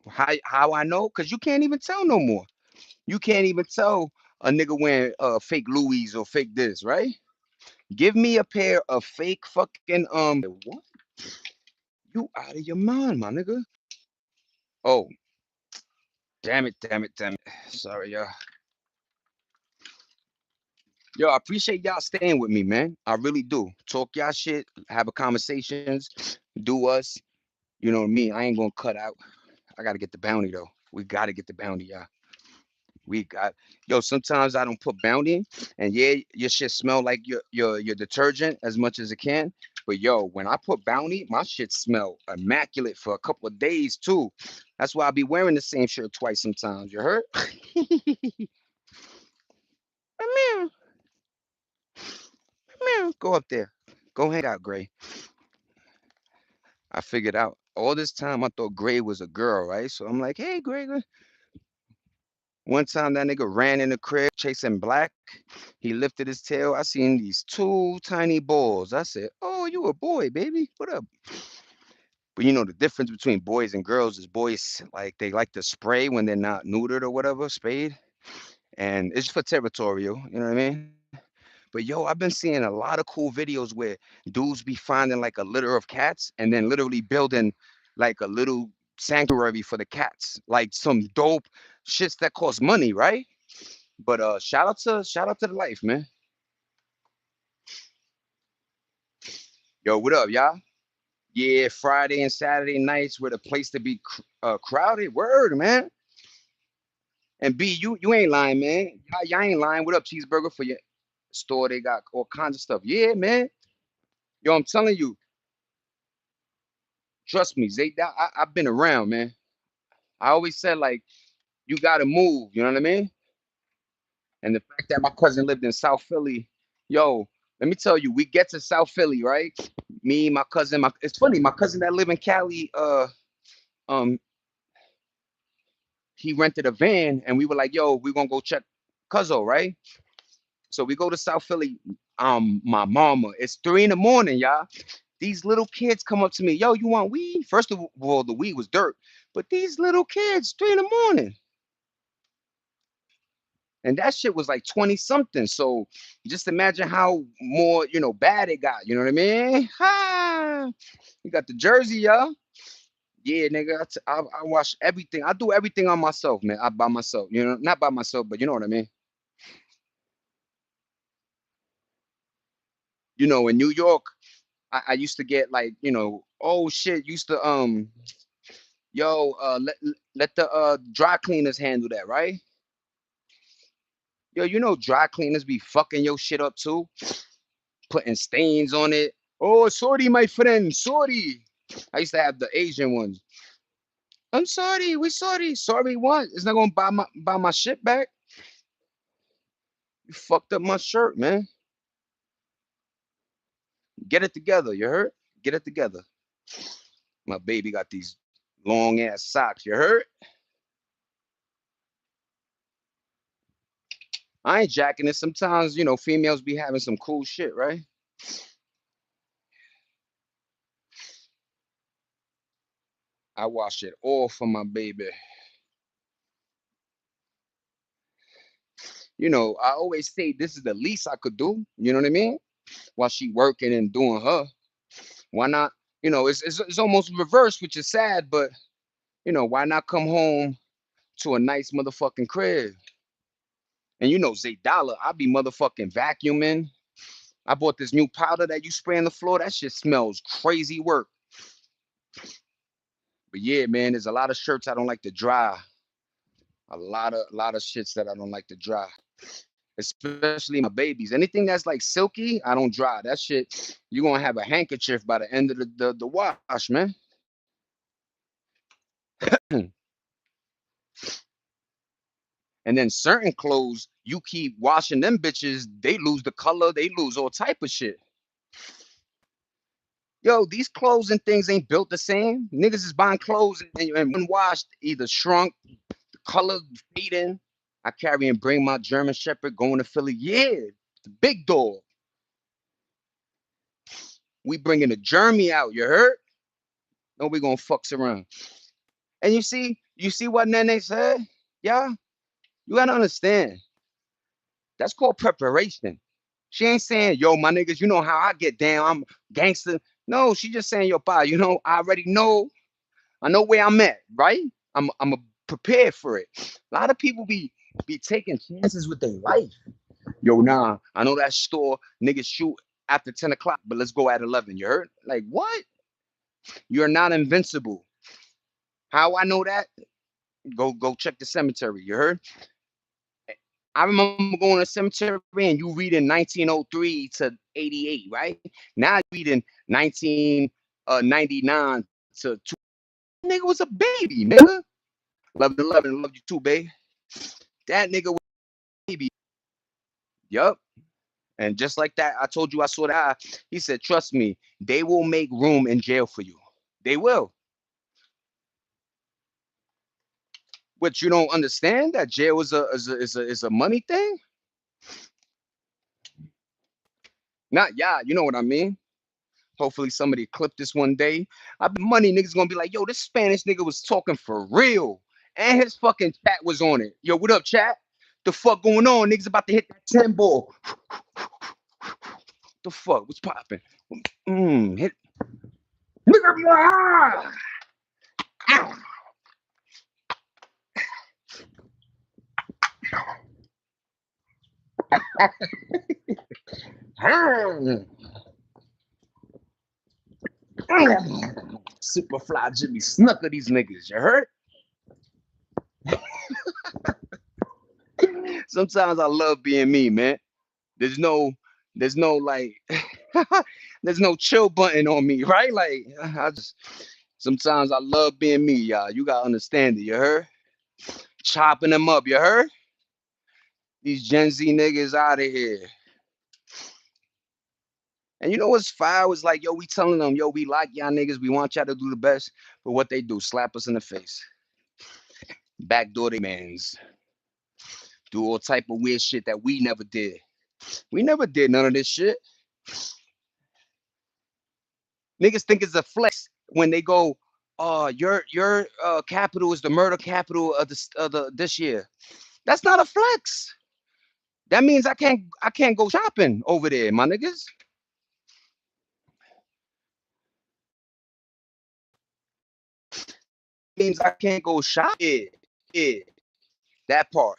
How I know? Cause you can't even tell no more. You can't even tell a nigga wearing fake Louis or fake this, right? Give me a pair of fake fucking what? You out of your mind, my nigga. Oh, damn it, damn it, damn it. Sorry, y'all. Yo, I appreciate y'all staying with me, man. I really do. Talk y'all shit, have a conversations, do us. You know what I mean? I ain't gonna cut out. I gotta get the bounty though. We gotta get the bounty, y'all. We got yo. Sometimes I don't put bounty in, and yeah, your shit smell like your detergent as much as it can. But yo, when I put bounty, my shit smell immaculate for a couple of days too. That's why I be wearing the same shirt twice sometimes. You heard? Come here, come here. Go up there. Go hang out, Gray. I figured out all this time I thought Gray was a girl, right? So I'm like, hey, Gray. One time that nigga ran in the crib chasing Black. He lifted his tail. I seen these two tiny balls. I said, "Oh, you a boy, baby? What up?" But the difference between boys and girls is boys like they like to spray when they're not neutered or whatever, spayed, and it's for territorial. You know what I mean? But yo, I've been seeing a lot of cool videos where dudes be finding like a litter of cats and then literally building like a little sanctuary for the cats, like some dope shits that cost money, right? But shout out to the life, man. Yo, what up, y'all? Yeah, Friday and Saturday nights were the place to be crowded. Word, man. And B, you ain't lying, man. Y'all ain't lying. What up, cheeseburger for your store? They got all kinds of stuff. Yeah, man. Yo, I'm telling you, trust me, Zay. I've been around, man. I always said like you gotta move. You know what I mean? And the fact that my cousin lived in South Philly, yo, let me tell you, we get to South Philly, right? Me, my cousin, it's funny, my cousin that live in Cali, um, he rented a van and we were like, yo, we're gonna go check Cuzzo, right? So we go to South Philly. My mama, it's 3 in the morning, y'all. These little kids come up to me, yo, you want weed? First of all, the weed was dirt, but these little kids, 3 in the morning. And that shit was like 20 something. So just imagine how more, bad it got. You know what I mean? Ha! You got the jersey, y'all. Yeah, nigga. I watch everything. I do everything on myself, man. I by myself. Not by myself, but you know what I mean. In New York, I used to get like, oh shit, Yo, let the dry cleaners handle that, right? Yo, you know dry cleaners be fucking your shit up too, putting stains on it. Oh, sorry, my friend, sorry. I used to have the Asian ones. I'm sorry, we sorry. Sorry what? It's not gonna buy my shit back. You fucked up my shirt, man. Get it together, you heard? Get it together. My baby got these long ass socks, you heard? I ain't jacking it. Sometimes, females be having some cool shit, right? I wash it all for my baby. I always say this is the least I could do. You know what I mean? While she working and doing her, why not? It's almost reverse, which is sad, but why not come home to a nice motherfucking crib? And Zay Dollar, I be motherfucking vacuuming. I bought this new powder that you spray on the floor. That shit smells crazy work. But yeah, man, there's a lot of shirts I don't like to dry. A lot of shits that I don't like to dry. Especially my babies. Anything that's like silky, I don't dry. That shit, you're gonna have a handkerchief by the end of the wash, man. And then certain clothes, you keep washing them bitches, they lose the color, they lose all type of shit. Yo, these clothes and things ain't built the same. Niggas is buying clothes and one washed, either shrunk, the color fading. I carry and bring my German Shepherd going to Philly. Yeah, the big dog. We bringing the Jeremy out. You heard? No, we gonna fucks around. And you see what Nene said? Yeah, you gotta understand. That's called preparation. She ain't saying, yo, my niggas, you know how I get down. I'm gangster. No, she just saying, yo, pa, I already know. I know where I'm at, right? I'm prepared for it. A lot of people be taking chances with their life. Yo, nah, I know that store niggas shoot after 10 o'clock, but let's go at 11. You heard? Like, what? You're not invincible. How I know that? Go check the cemetery. You heard? I remember going to the cemetery and you reading 1903 to 88, right? Now you reading 1999 to two. Nigga was a baby, nigga. 11, love you too, babe. That nigga was a baby. Yup. And just like that, I told you I saw that eye. He said, trust me, they will make room in jail for you. They will. But you don't understand that jail is a money thing? Not yeah, you know what I mean? Hopefully somebody clip this one day. I bet money niggas gonna be like, yo, this Spanish nigga was talking for real. And his fucking chat was on it. Yo, what up, chat? The fuck going on? Niggas about to hit that 10 ball. The fuck? What's popping? Hit. Nigga, Superfly Jimmy Snucker these niggas, you heard? Sometimes I love being me, man. There's no, there's no like, there's no chill button on me, right? Like, I just sometimes I love being me, y'all. You gotta understand it, you heard? Chopping them up, you heard? These Gen Z niggas out of here. And you know what's fire was like, yo, we telling them, yo, we like y'all niggas, we want y'all to do the best, but what they do, slap us in the face, backdoor they mans, do all type of weird shit that we never did. We never did none of this shit. Niggas think it's a flex when they go, your capital is the murder capital of this year. That's not a flex. That means I can't go shopping over there, my niggas. Means I can't go shop. Yeah, yeah, that part.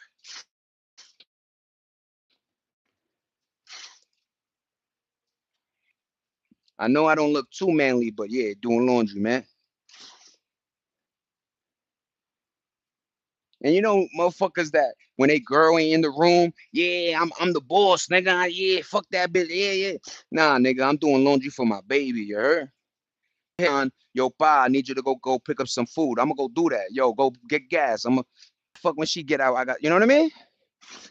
I know I don't look too manly, but yeah, doing laundry, man. And you know, motherfuckers that when they girl ain't in the room, yeah, I'm the boss, nigga. Yeah, fuck that bitch. Yeah, yeah. Nah, nigga, I'm doing laundry for my baby, you heard? On, yo, pa, I need you to go pick up some food. I'm gonna go do that. Yo, go get gas. I'm gonna fuck when she get out. I got, you know what I mean?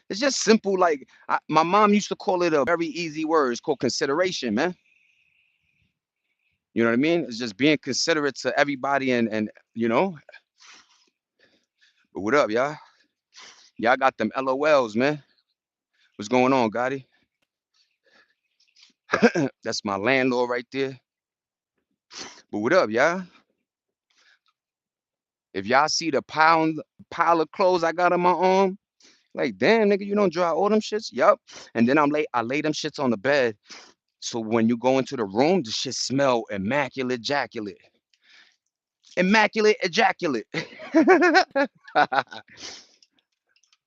It's just simple. Like my mom used to call it a very easy word. It's called consideration, man. You know what I mean? It's just being considerate to everybody and you know. But what up, y'all? Y'all got them LOLs, man. What's going on, Gotti? That's my landlord right there. But what up, y'all? If y'all see the pile of clothes I got on my arm, like damn nigga, you don't dry all them shits? Yup. And then I lay them shits on the bed. So when you go into the room, the shit smell immaculate ejaculate. Immaculate ejaculate.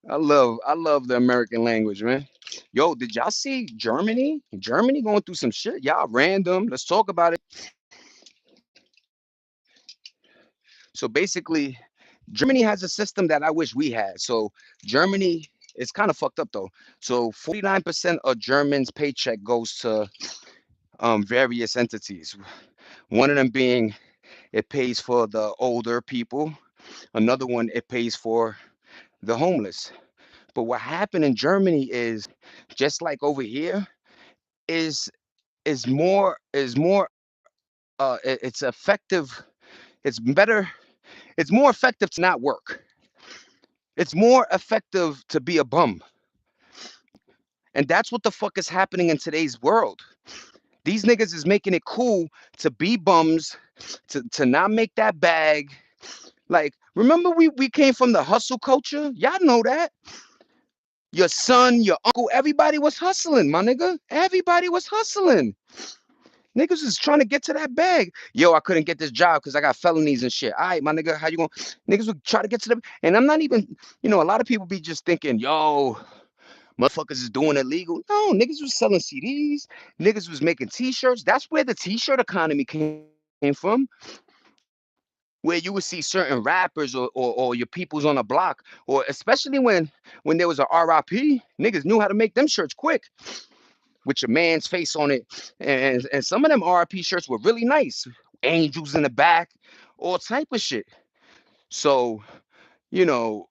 I love the American language, man. Yo, did y'all see Germany? Germany going through some shit. Y'all random. Let's talk about it. So basically, Germany has a system that I wish we had. So Germany, it's kind of fucked up though. So 49% of Germans' paycheck goes to various entities. One of them being it pays for the older people. Another one it pays for the homeless. But what happened in Germany is just like over here is is more it's effective. It's better. It's more effective to not work. It's more effective to be a bum. And that's what the fuck is happening in today's world. These niggas is making it cool to be bums, to not make that bag. Like, remember we came from the hustle culture? Y'all know that. Your son, your uncle, everybody was hustling, my nigga. Everybody was hustling. Niggas is trying to get to that bag. Yo, I couldn't get this job because I got felonies and shit. All right, my nigga, how you going? Niggas would try to get to the. And I'm not even, a lot of people be just thinking, yo, motherfuckers is doing illegal. No, niggas was selling CDs. Niggas was making T-shirts. That's where the T-shirt economy came from. Where you would see certain rappers or your peoples on the block, or especially when there was a RIP, niggas knew how to make them shirts quick with your man's face on it. And some of them RIP shirts were really nice. Angels in the back, all type of shit. So, you know,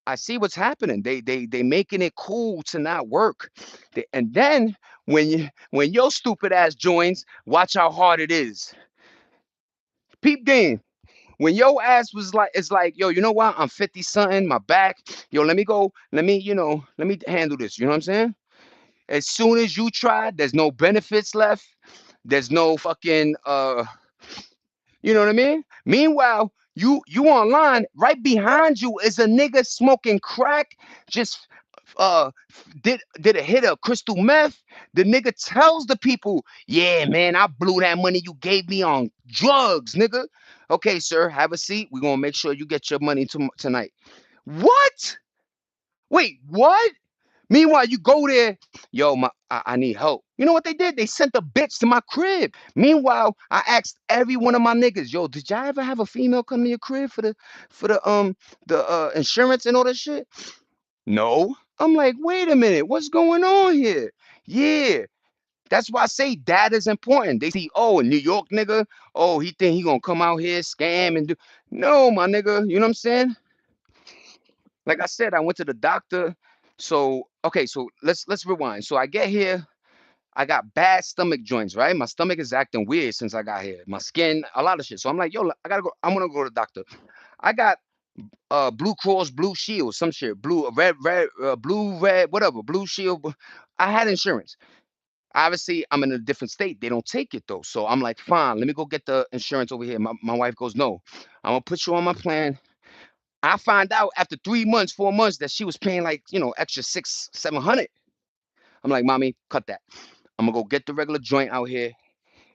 I see what's happening. They making it cool to not work. And then when your stupid ass joins, watch how hard it is. Peep game. When your ass was like, it's like, yo, you know what? I'm 50 something, my back. Yo, let me go. Let me handle this. You know what I'm saying? As soon as you try, there's no benefits left. There's no fucking you know what I mean? Meanwhile, you online, right behind you is a nigga smoking crack, just did a hit of crystal meth. The nigga tells the people, yeah, man, I blew that money you gave me on drugs, nigga. Okay, sir, have a seat. We're gonna make sure you get your money tonight. What? Wait, what? Meanwhile, you go there, yo, I need help. You know what they did? They sent the bitch to my crib. Meanwhile, I asked every one of my niggas, yo, did y'all ever have a female come to your crib for the insurance and all that shit? No. I'm like, wait a minute, what's going on here? Yeah. That's why I say data is important. They see, oh, a New York nigga, oh, he think he gonna come out here, scam and do. No, my nigga, you know what I'm saying? Like I said, I went to the doctor. So okay, so let's rewind. So I get here, I got bad stomach joints, right? My stomach is acting weird since I got here. My skin, a lot of shit. So I'm like, yo, I gotta go. I want to go to the doctor. I got Blue Cross Blue Shield, some shit, blue, red, blue, red, whatever, Blue Shield. I had insurance. Obviously, I'm in a different state. They don't take it though. So I'm like, fine, let me go get the insurance over here. My wife goes, no, I'm gonna put you on my plan. I find out after 3 months, 4 months that she was paying like, extra 600, 700. I'm like, mommy, cut that. I'm gonna go get the regular joint out here.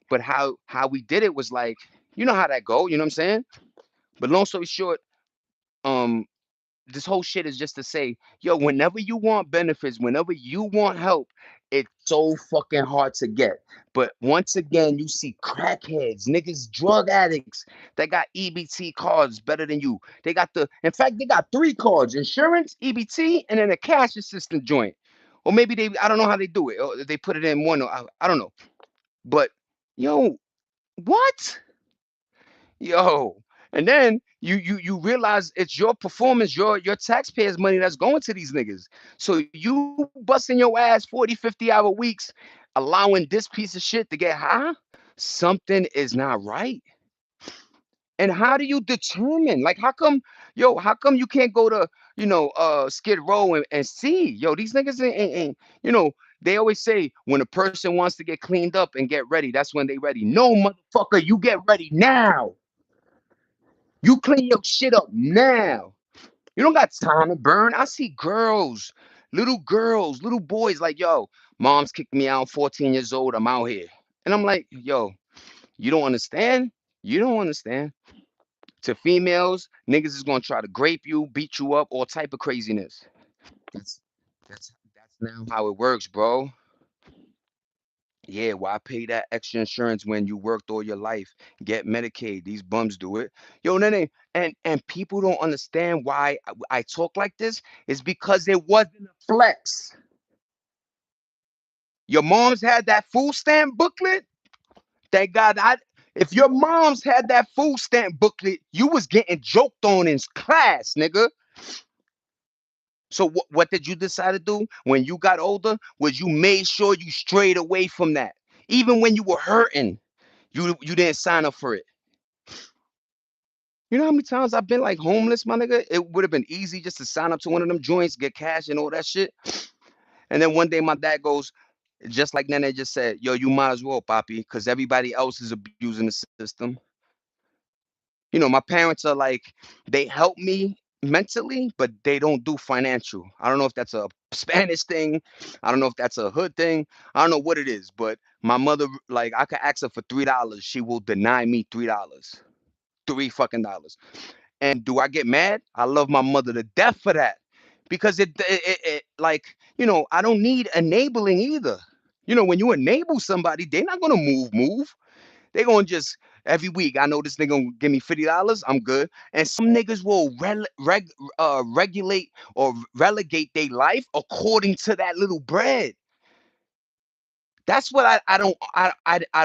But how we did it was like, you know how that go, you know what I'm saying? But long story short, um, this whole shit is just to say, yo, whenever you want benefits, whenever you want help, it So fucking hard to get. But once again, you see crackheads, niggas, drug addicts that got EBT cards better than you. They got in fact, they got three cards: insurance, EBT, and then a cash assistant joint. Or maybe I don't know how they do it. Or they put it in one. Or I don't know. But yo, what? Yo. And then you realize it's your performance, your taxpayers' money that's going to these niggas. So you busting your ass 40, 50 hour weeks, allowing this piece of shit to get high, something is not right. And how do you determine? Like, how come you can't go to, Skid Row and see? Yo, these niggas ain't, you know, they always say when a person wants to get cleaned up and get ready, that's when they ready. No, motherfucker, you get ready now. You clean your shit up now. You don't got time to burn. I see girls, little boys like, yo, mom's kicked me out, 14 years old. I'm out here. And I'm like, yo, you don't understand? You don't understand. To females, niggas is gonna try to grape you, beat you up, all type of craziness. That's that's now how it works, bro. Yeah, why pay that extra insurance when you worked all your life? Get Medicaid. These bums do it. Yo, Nene, and people don't understand why I talk like this. Is because it wasn't a flex. Your mom's had that food stamp booklet. Thank God. If your mom's had that food stamp booklet, you was getting joked on in class, nigga. So what did you decide to do when you got older? Was you made sure you strayed away from that, even when you were hurting. You didn't sign up for it. You know how many times I've been like homeless, my nigga? It would have been easy just to sign up to one of them joints, get cash and all that shit. And then one day my dad goes, just like Nene just said, yo, you might as well, Poppy, because everybody else is abusing the system. My parents are like, they help me mentally, but they don't do financial. I don't know if that's a Spanish thing. I don't know if that's a hood thing. I don't know what it is, but my mother, like, I could ask her for $3. She will deny me $3. Three fucking dollars. And do I get mad? I love my mother to death for that. Because it like, I don't need enabling either. When you enable somebody, they're not gonna move. They gonna just every week. I know this nigga gonna give me $50. I'm good. And some niggas will regulate or relegate their life according to that little bread. That's what I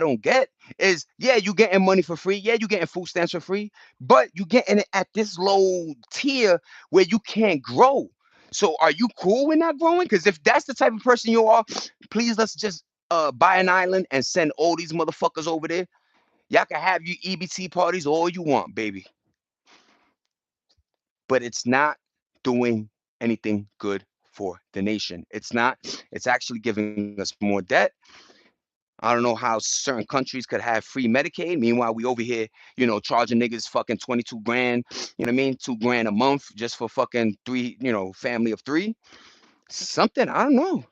don't get is, yeah, you getting money for free, yeah, you getting food stamps for free, but you getting it at this low tier where you can't grow. So are you cool with not growing? Because if that's the type of person you are, please let's just buy an island and send all these motherfuckers over there. Y'all can have you EBT parties all you want, baby, but it's not doing anything good for the nation. It's not. It's actually giving us more debt. I don't know how certain countries could have free Medicaid. Meanwhile, we over here, charging niggas fucking 22 grand, you know what I mean? 2 grand a month just for fucking three, family of three. Something, I don't know.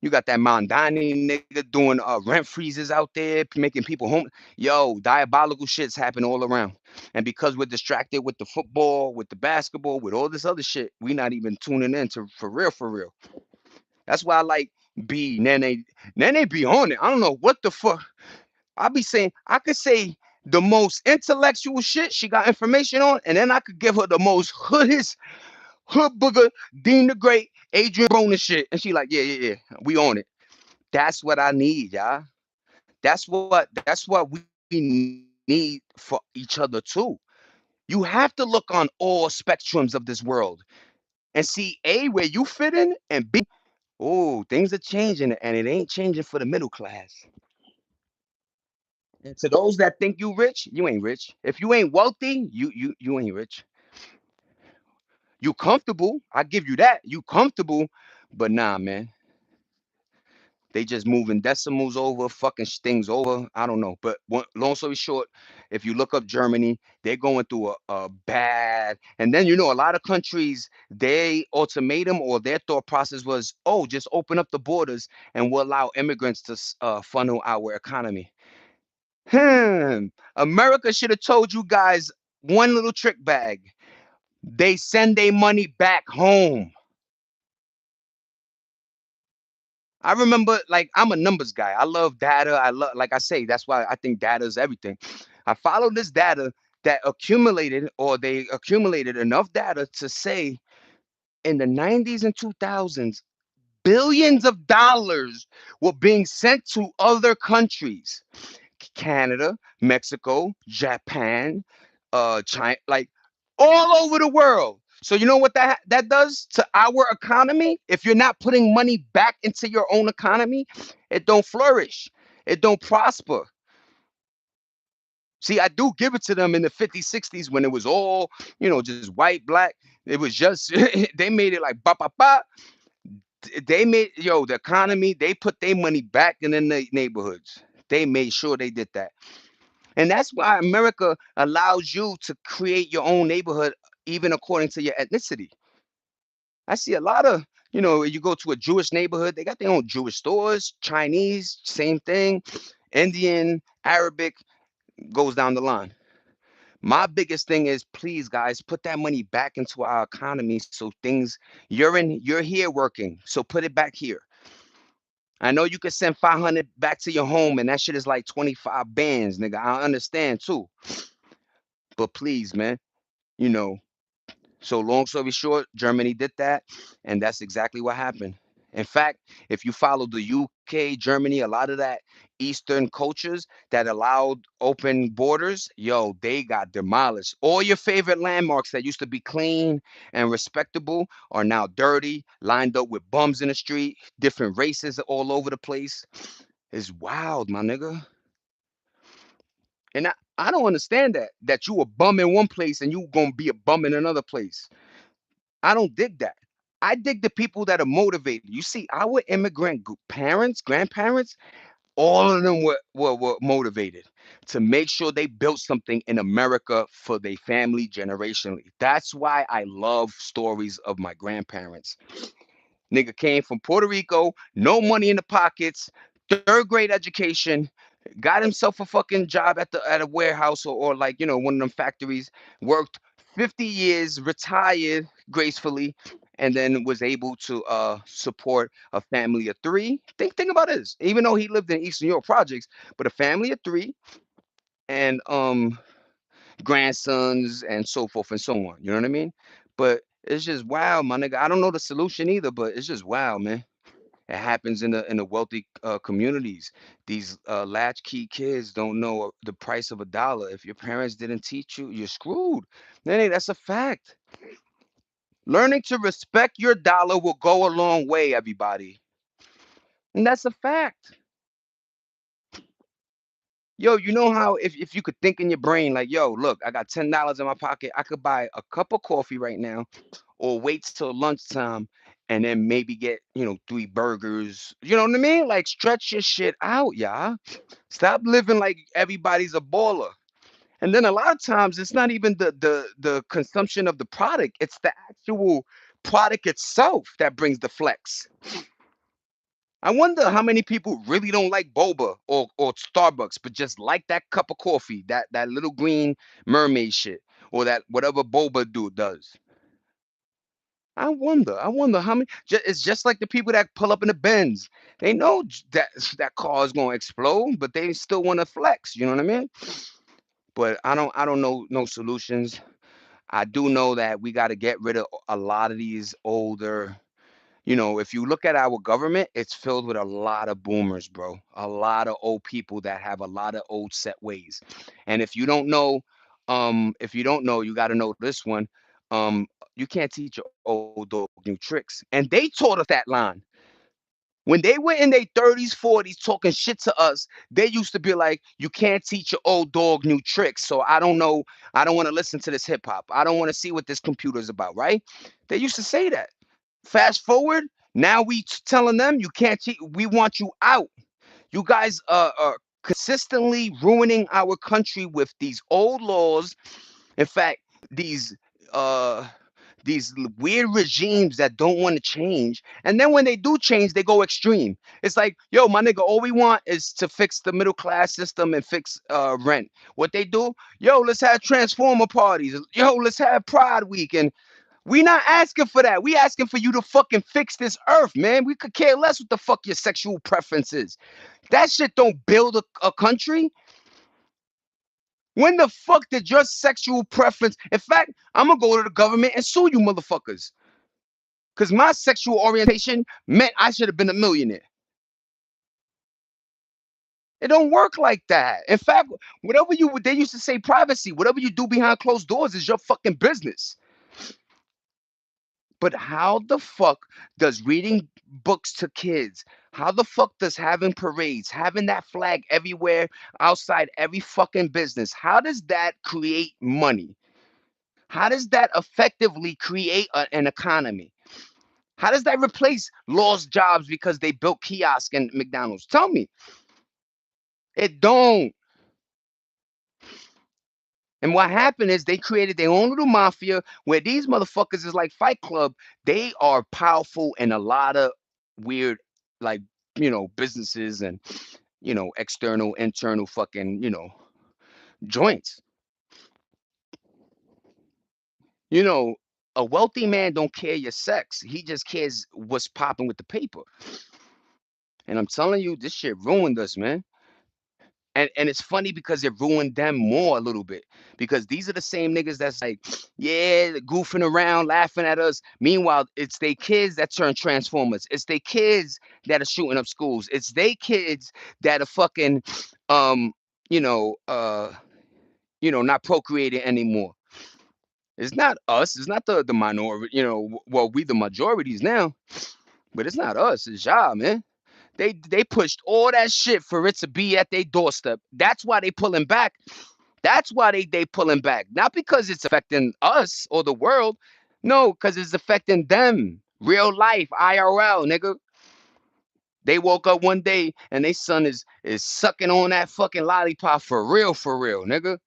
You got that Mondani nigga doing rent freezes out there, making people home. Yo, diabolical shits happen all around. And because we're distracted with the football, with the basketball, with all this other shit, we not even tuning in to for real, for real. That's why I like B Nene. Nene be on it. I don't know what the fuck. I be saying I could say the most intellectual shit she got information on, and then I could give her the most hood booger, Dean the Great, Adrian Broner shit, and she like, yeah, yeah, yeah, we on it. That's what I need, y'all. That's what we need for each other too. You have to look on all spectrums of this world and see A where you fit in and B, oh, things are changing and it ain't changing for the middle class. And to those that think you rich, you ain't rich. If you ain't wealthy, you ain't rich. You comfortable, I give you that. You comfortable, but nah, man. They just moving decimals over, fucking things over. I don't know. But long story short, if you look up Germany, they're going through a bad. And then, a lot of countries, they ultimatum or their thought process was, oh, just open up the borders and we'll allow immigrants to funnel our economy. Hmm. America should have told you guys one little trick bag. They send their money back home. I remember, like, I'm a numbers guy. I love data. I love, like I say, that's why I think data is everything. I follow this data that accumulated, or they accumulated enough data to say in the 90s and 2000s, billions of dollars were being sent to other countries. Canada, Mexico, Japan, China, like all over the world. So you know what that does to our economy? If you're not putting money back into your own economy, it don't flourish. It don't prosper. See, I do give it to them in the 50s, 60s when it was all, just white, black. It was just they made it like ba ba ba. They made, the economy, they put their money back in the neighborhoods. They made sure they did that. And that's why America allows you to create your own neighborhood, even according to your ethnicity. I see a lot of, you go to a Jewish neighborhood, they got their own Jewish stores, Chinese, same thing, Indian, Arabic, goes down the line. My biggest thing is, please, guys, put that money back into our economy so things, you're here working, so put it back here. I know you can send 500 back to your home, and that shit is like 25 bands, nigga. I understand too. But please, man, you know, so long story short, Germany did that, and that's exactly what happened. In fact, if you follow the UK, Germany, a lot of that Eastern cultures that allowed open borders, yo, they got demolished. All your favorite landmarks that used to be clean and respectable are now dirty, lined up with bums in the street, different races all over the place. It's wild, my nigga. And I don't understand that you a bum in one place and you gonna be a bum in another place. I don't dig that. I dig the people that are motivated. You see, our immigrant parents, grandparents, all of them were motivated to make sure they built something in America for their family generationally. That's why I love stories of my grandparents. Nigga came from Puerto Rico, no money in the pockets, third grade education, got himself a fucking job at a warehouse, or like, one of them factories, worked 50 years, retired gracefully, and then was able to support a family of three. Think about this. Even though he lived in Eastern York projects, but a family of three, and grandsons and so forth and so on. You know what I mean? But it's just wow, my nigga. I don't know the solution either, but it's just wow, man. It happens in the wealthy communities. These latchkey kids don't know the price of a dollar. If your parents didn't teach you, you're screwed. Nene, that's a fact. Learning to respect your dollar will go a long way, everybody. And that's a fact. Yo, you know how if you could think in your brain, like, yo, look, I got $10 in my pocket. I could buy a cup of coffee right now, or wait till lunchtime and then maybe get, 3 burgers. You know what I mean? Like, stretch your shit out, y'all. Stop living like everybody's a baller. And then a lot of times it's not even the consumption of the product, it's the actual product itself that brings the flex. I wonder how many people really don't like boba or Starbucks, but just like that cup of coffee, that little green mermaid shit, or that whatever boba dude does. I wonder how many. It's just like the people that pull up in the Benz. They know that car is gonna explode, but they still want to flex. You know what I mean? But I don't know no solutions. I do know that we got to get rid of a lot of these older. If you look at our government, it's filled with a lot of boomers, bro. A lot of old people that have a lot of old set ways. And if you don't know, you got to know this one. Um, you can't teach your old dog new tricks. And they taught us that line. When they were in their 30s, 40s talking shit to us, they used to be like, you can't teach your old dog new tricks. So I don't know. I don't want to listen to this hip hop. I don't want to see what this computer is about, right? They used to say that. Fast forward, now we telling them you can't cheat. We want you out. You guys are consistently ruining our country with these old laws. In fact, these uh weird regimes that don't want to change. And then when they do change, they go extreme. It's like, yo, my nigga, all we want is to fix the middle class system and fix rent. What they do, yo, let's have transformer parties. Yo, let's have Pride Week. And We not asking for that. We asking for you to fucking fix this earth, man. We could care less what the fuck your sexual preference is. That shit don't build a country. When the fuck did your sexual preference? In fact, I'm gonna go to the government and sue you motherfuckers. Cause my sexual orientation meant I should have been a millionaire. It don't work like that. In fact, whatever you they used to say privacy, whatever you do behind closed doors is your fucking business. But how the fuck does reading books to kids, how the fuck does having parades, having that flag everywhere outside every fucking business, how does that create money? How does that effectively create an economy? How does that replace lost jobs because they built kiosks and McDonald's? Tell me. It don't. And what happened is they created their own little mafia where these motherfuckers is like Fight Club. They are powerful in a lot of weird, like, businesses and, external, internal fucking, joints. You know, a wealthy man don't care your sex. He just cares what's popping with the paper. And I'm telling you, this shit ruined us, man. And it's funny because it ruined them more a little bit because these are the same niggas that's like, yeah, goofing around, laughing at us. Meanwhile, it's they kids that turn transformers. It's they kids that are shooting up schools. It's they kids that are fucking, um, you know, uh, not procreating anymore. It's not us. It's not the minority. Well, we the majorities now, but it's not us. It's y'all, man. They pushed all that shit for it to be at their doorstep. That's why they pulling back. That's why they pulling back. Not because it's affecting us or the world. No, because it's affecting them. Real life, IRL, nigga. They woke up one day and they son is sucking on that fucking lollipop for real, nigga.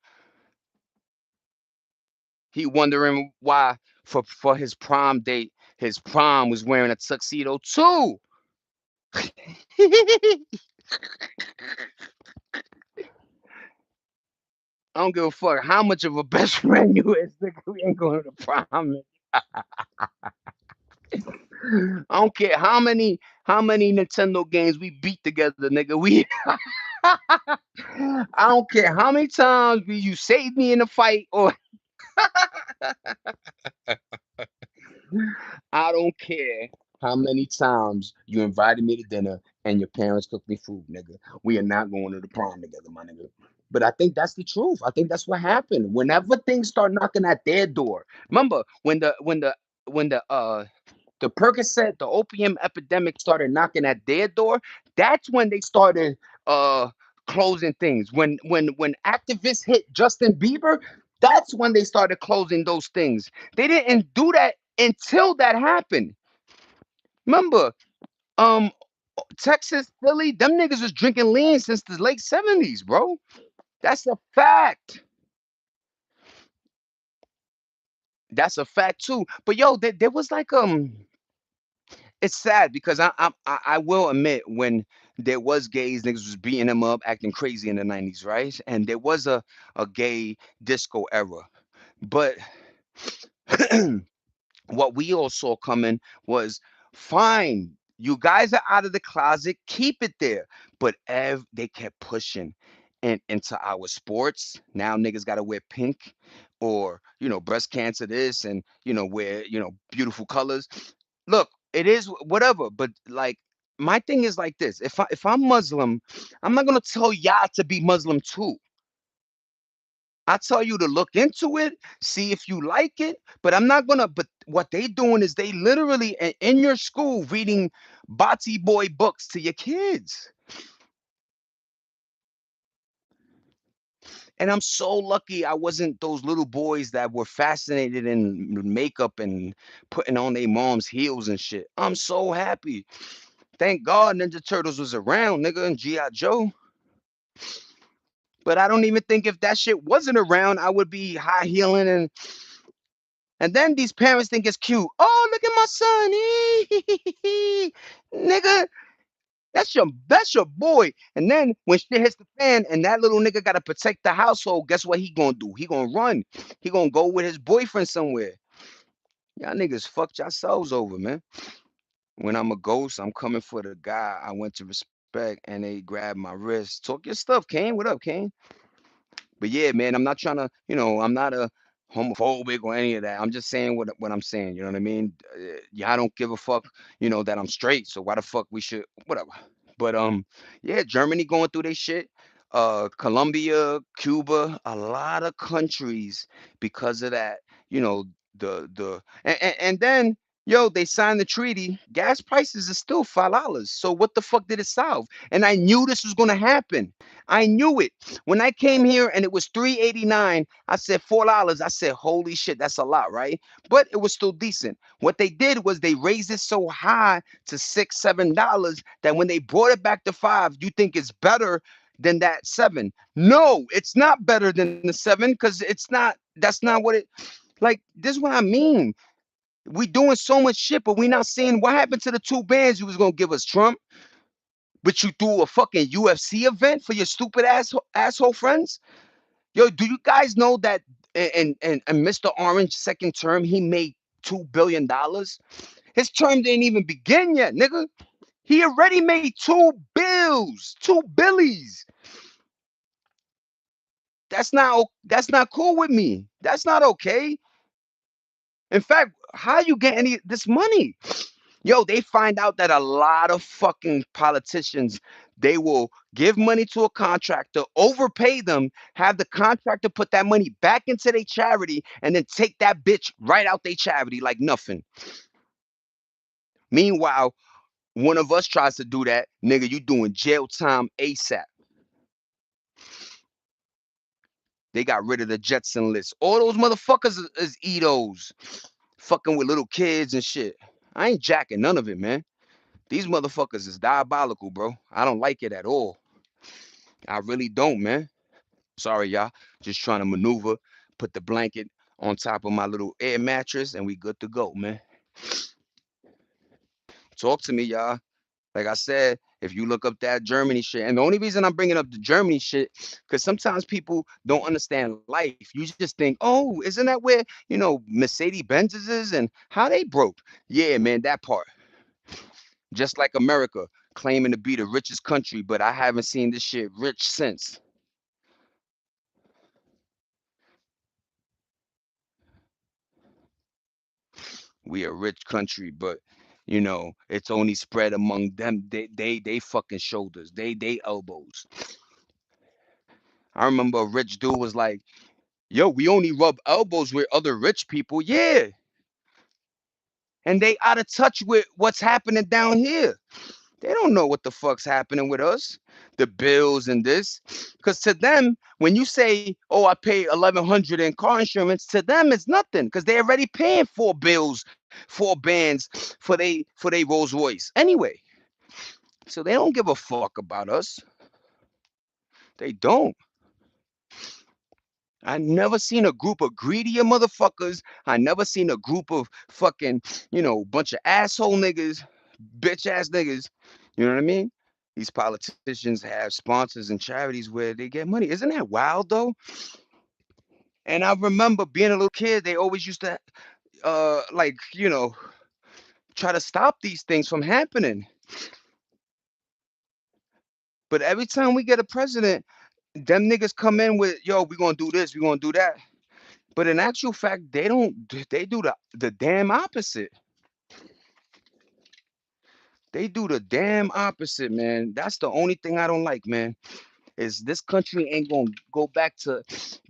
He wondering why for his prom date, his prom was wearing a tuxedo too. I don't give a fuck how much of a best friend you is, nigga. We ain't going to the prom. I don't care how many Nintendo games we beat together, nigga. I don't care how many times you saved me in a fight or I don't care how many times you invited me to dinner and your parents cooked me food, nigga. We are not going to the prom together, my nigga. But I think that's the truth. I think that's what happened. Whenever things start knocking at their door. Remember when the Percocet, the opium epidemic started knocking at their door, that's when they started uh closing things. When activists hit Justin Bieber, that's when they started closing those things. They didn't do that until that happened. Remember, um, Texas, Philly, them niggas was drinking lean since the late 70s, bro. That's a fact. That's a fact too. But yo, there was like it's sad because I will admit when there was gays, niggas was beating them up, acting crazy in the 90s, right? And there was a gay disco era. But what we all saw coming was fine. You guys are out of the closet, keep it there. But they kept pushing into our sports. Now niggas gotta wear pink or breast cancer this and wear beautiful colors. Look, it is whatever, but like my thing is like this. If I'm Muslim, I'm not gonna tell y'all to be Muslim too. I tell you to look into it, see if you like it, but I'm not gonna. But what they doing is they literally in your school reading Bati boy books to your kids. And I'm so lucky I wasn't those little boys that were fascinated in makeup and putting on their mom's heels and shit. I'm so happy. Thank God Ninja Turtles was around, nigga, and G.I. Joe. But I don't even think if that shit wasn't around, I would be high heeling and then these parents think it's cute. Oh, look at my son. Nigga, that's your boy. And then when shit hits the fan and that little nigga gotta protect the household, guess what he gonna do? He gonna run. He gonna go with his boyfriend somewhere. Y'all niggas fucked yourselves over, man. When I'm a ghost, I'm coming for the guy I went to respect, and they grab my wrist. Talk your stuff, Kane. What up, Kane? But yeah, man, I'm not trying to, I'm not a homophobic or any of that. I'm just saying what I'm saying. You know what I mean? Y'all don't give a fuck, that I'm straight. So why the fuck we should whatever. But yeah, Germany going through their shit. Colombia, Cuba, a lot of countries because of that. You know and then they signed the treaty. Gas prices are still $5. So what the fuck did it solve? And I knew this was gonna happen. I knew it. When I came here and it was 3.89, I said $4. I said, holy shit, that's a lot, right? But it was still decent. What they did was they raised it so high to $6, $7 that when they brought it back to 5, you think it's better than that 7. No, it's not better than the 7 because it's not. That's not what it. Like this is what I mean. We doing so much shit, but we not seeing what happened to the 2 bands you was gonna give us, Trump. But you threw a fucking UFC event for your stupid asshole friends. Yo, do you guys know that and Mr. Orange second term he made $2 billion? His term didn't even begin yet, nigga. He already made 2 bills, 2 billies. That's not cool with me. That's not okay. In fact, how you get any this money? Yo, they find out that a lot of fucking politicians, they will give money to a contractor, overpay them, have the contractor put that money back into their charity, and then take that bitch right out their charity like nothing. Meanwhile, one of us tries to do that, nigga, you doing jail time ASAP. They got rid of the Jetson list. All those motherfuckers is Edos, fucking with little kids and shit. I ain't jacking none of it, man. These motherfuckers is diabolical, bro. I don't like it at all. I really don't, man. Sorry, y'all. Just trying to maneuver, put the blanket on top of my little air mattress, and we good to go, man. Talk to me, y'all. Like I said, if you look up that Germany shit, and the only reason I'm bringing up the Germany shit, because sometimes people don't understand life. You just think, oh, isn't that where, Mercedes Benzes is and how they broke? Yeah, man, that part. Just like America, claiming to be the richest country, but I haven't seen this shit rich since. We a rich country, but it's only spread among them. They fucking shoulders. They elbows. I remember a rich dude was like, "Yo, we only rub elbows with other rich people." Yeah, and they out of touch with what's happening down here. They don't know what the fuck's happening with us, the bills and this. Because to them, when you say, "Oh, I pay 1,100 in car insurance," to them it's nothing because they already paying 4 bills, 4 bands for they Rolls Royce anyway. So they don't give a fuck about us. They don't. I never seen a group of greedier motherfuckers. I never seen a group of fucking, bunch of asshole niggas, bitch ass niggas. You know what I mean? These politicians have sponsors and charities where they get money. Isn't that wild though? And I remember being a little kid, they always used to like, try to stop these things from happening. But every time we get a president, them niggas come in with, yo, we gonna do this, we gonna do that. But in actual fact, they don't. They do the damn opposite. They do the damn opposite, man. That's the only thing I don't like, man. Is this country ain't gonna go back to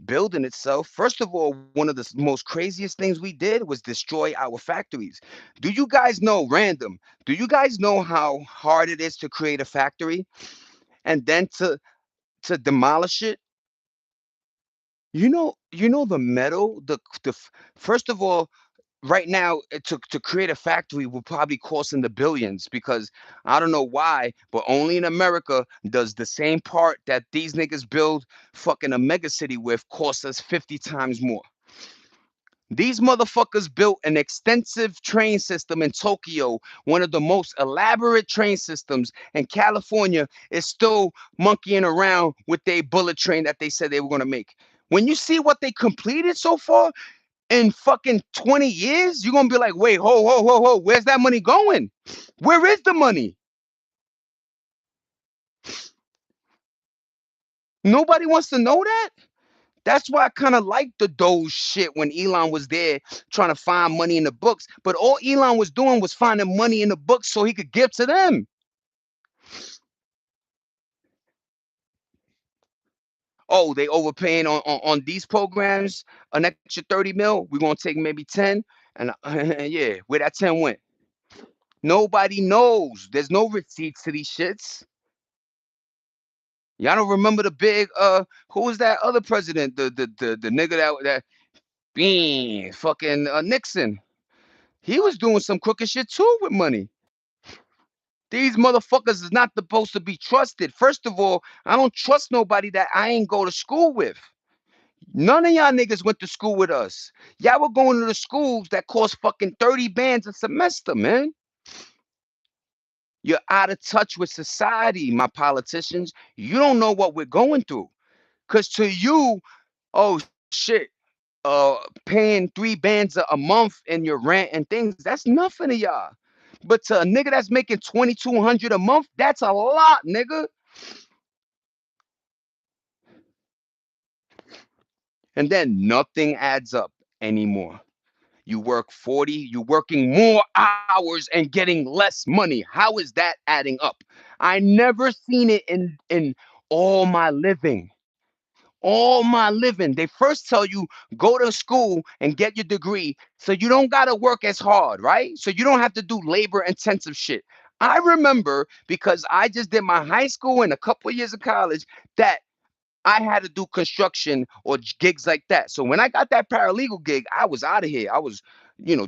building itself. First of all, one of the most craziest things we did was destroy our factories. Do you guys know, random? Do you guys know how hard it is to create a factory and then to demolish it? You know the metal. First of all, right now to create a factory will probably cost in the billions because I don't know why, but only in America does the same part that these niggas build fucking a mega city with cost us 50 times more. These motherfuckers built an extensive train system in Tokyo, one of the most elaborate train systems, and California is still monkeying around with their bullet train that they said they were going to make. When you see what they completed so far, In fucking 20 years, you're gonna be like, wait, ho, ho, ho, ho, where's that money going? Where is the money? Nobody wants to know that. That's why I kind of like the Doge shit when Elon was there trying to find money in the books. But all Elon was doing was finding money in the books so he could give to them. Oh, they overpaying on these programs an extra 30 mil. We're gonna take maybe 10. And yeah, where that 10 went. Nobody knows. There's no receipts to these shits. Y'all don't remember the big who was that other president? The nigga that being fucking Nixon. He was doing some crooked shit too with money. These motherfuckers is not supposed to be trusted. First of all, I don't trust nobody that I ain't go to school with. None of y'all niggas went to school with us. Y'all were going to the schools that cost fucking 30 bands a semester, man. You're out of touch with society, my politicians. You don't know what we're going through. Cause to you, oh shit, paying 3 bands a month in your rent and things, that's nothing to y'all. But to a nigga that's making 2,200 a month, that's a lot, nigga. And then nothing adds up anymore. You work 40, you're working more hours and getting less money. How is that adding up? I never seen it in all my living. All my living. They first tell you go to school and get your degree so you don't got to work as hard, right? So you don't have to do labor intensive shit. I remember because I just did my high school and a couple of years of college that I had to do construction or gigs like that. So when I got that paralegal gig, I was out of here. I was,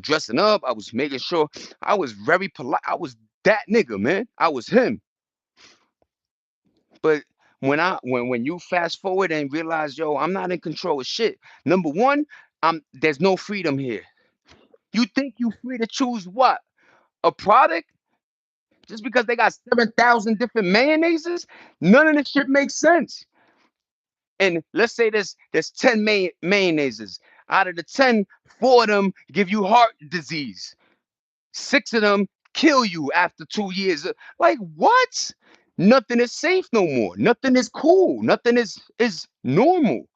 dressing up. I was making sure I was very polite. I was that nigga, man. I was him. But when you fast forward and realize, yo, I'm not in control of shit. Number one, there's no freedom here. You think you free to choose what? A product just because they got 7,000 different mayonnaises? None of this shit makes sense. And let's say there's 10 mayonnaises. Out of the 10, 4 of them give you heart disease. 6 of them kill you after 2 years. Like what? Nothing is safe no more. Nothing is cool. Nothing is normal.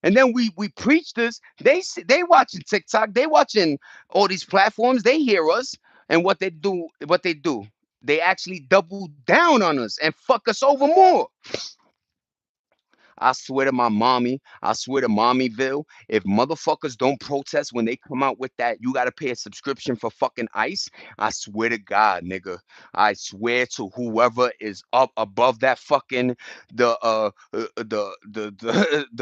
And then we preach this. They watching TikTok. They watching all these platforms. They hear us, and what they do. They actually double down on us and fuck us over more. I swear to my mommy, I swear to Mommyville, if motherfuckers don't protest when they come out with that, you gotta pay a subscription for fucking ice. I swear to God, nigga. I swear to whoever is up above that fucking the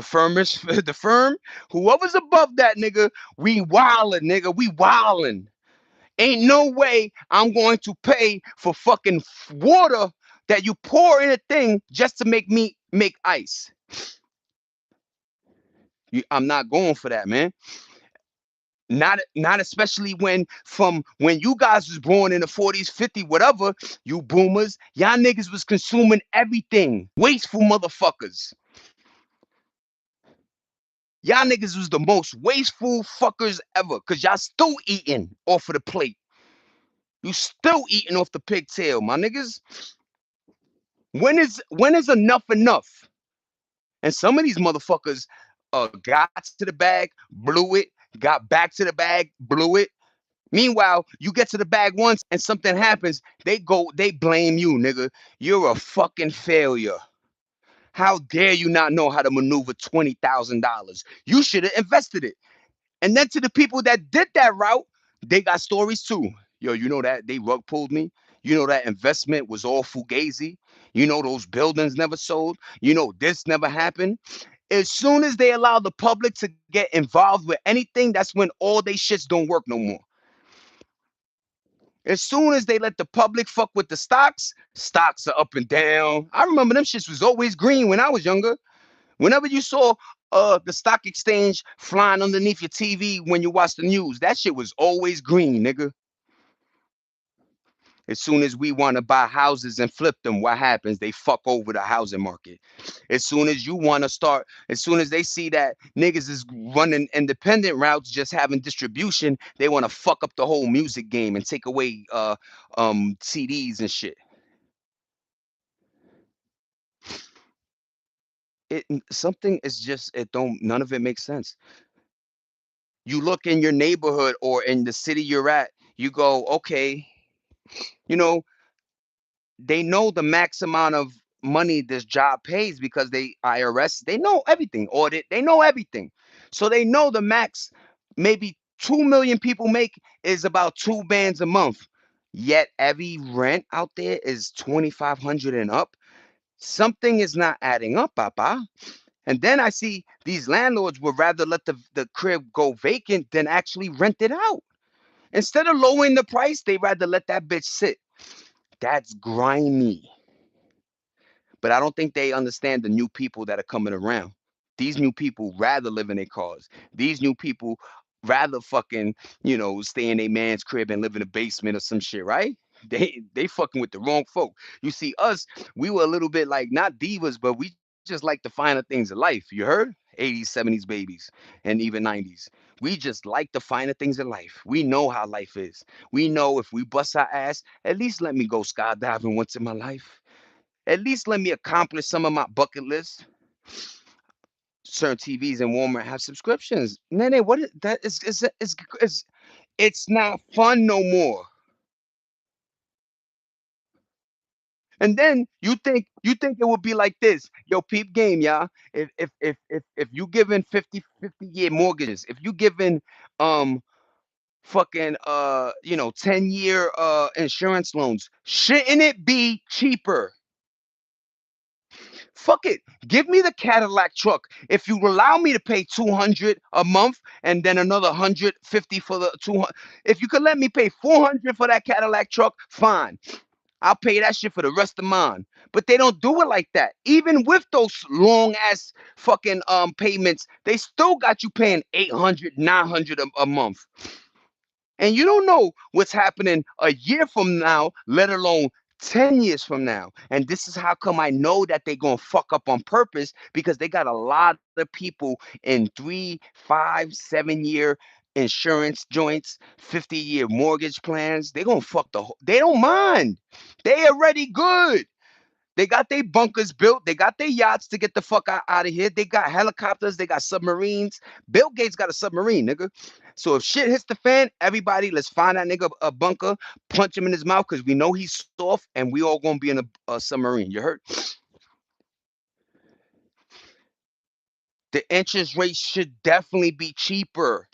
firmest the firm, whoever's above that nigga, we wildin', nigga. We wildin'. Ain't no way I'm going to pay for fucking water that you pour in a thing just to make me make ice. I'm not going for that, man. Not especially when you guys was born in the 40s, 50, whatever, you boomers, y'all niggas was consuming everything. Wasteful motherfuckers. Y'all niggas was the most wasteful fuckers ever, cause y'all still eating off of the plate. You still eating off the pigtail, my niggas. When is enough enough? And some of these motherfuckers got to the bag, blew it, got back to the bag, blew it. Meanwhile, you get to the bag once and something happens, they blame you, nigga. You're a fucking failure. How dare you not know how to maneuver $20,000? You should have invested it. And then to the people that did that route, they got stories too. Yo, you know that they rug pulled me. You know that investment was all fugazi. You know those buildings never sold. You know this never happened. As soon as they allow the public to get involved with anything, that's when all they shits don't work no more. As soon as they let the public fuck with the stocks are up and down. I remember them shits was always green when I was younger. Whenever you saw the stock exchange flying underneath your TV when you watch the news, that shit was always green, nigga. As soon as we want to buy houses and flip them, what happens? They fuck over the housing market. As soon as you want to start, as soon as they see that niggas is running independent routes, just having distribution, they want to fuck up the whole music game and take away CDs and shit. Something is just it don't none of it makes sense. You look in your neighborhood or in the city you're at, you go, okay, you know, they know the max amount of money this job pays because they IRS, they know everything, audit, they know everything. So they know the max maybe 2 million people make is about 2 bands a month. Yet every rent out there is 2,500 and up. Something is not adding up, papa. And then I see these landlords would rather let the crib go vacant than actually rent it out. Instead of lowering the price, they rather let that bitch sit. That's grimy. But I don't think they understand the new people that are coming around. These new people rather live in their cars. These new people rather fucking, stay in a man's crib and live in a basement or some shit, right? They fucking with the wrong folk. You see, us, we were a little bit like not divas, but we just like the finer things of life. You heard? 80s, 70s babies, and even 90s. We just like the finer things in life. We know how life is. We know if we bust our ass, at least let me go skydiving once in my life. At least let me accomplish some of my bucket list. Certain TVs in Walmart have subscriptions. Nene, what is that? It's not fun no more. And then you think it would be like this. Yo, peep game, y'all. If you giving 50-year mortgages, if you giving um fucking 10-year insurance loans, shouldn't it be cheaper? Fuck it. Give me the Cadillac truck. If you allow me to pay 200 a month and then another 150 for the 200, if you could let me pay 400 for that Cadillac truck, fine. I'll pay that shit for the rest of mine. But they don't do it like that. Even with those long ass fucking payments, they still got you paying 800, 900 a month. And you don't know what's happening a year from now, let alone 10 years from now. And this is how come I know that they're going to fuck up on purpose because they got a lot of people in 3, 5, 7 year insurance joints, 50-year mortgage plans. They're going to fuck the whole, they don't mind. They already good. They got their bunkers built. They got their yachts to get the fuck out of here. They got helicopters. They got submarines. Bill Gates got a submarine, nigga. So if shit hits the fan, everybody, let's find that nigga a bunker, punch him in his mouth because we know he's soft, and we all gonna be in a submarine. You heard? The interest rate should definitely be cheaper.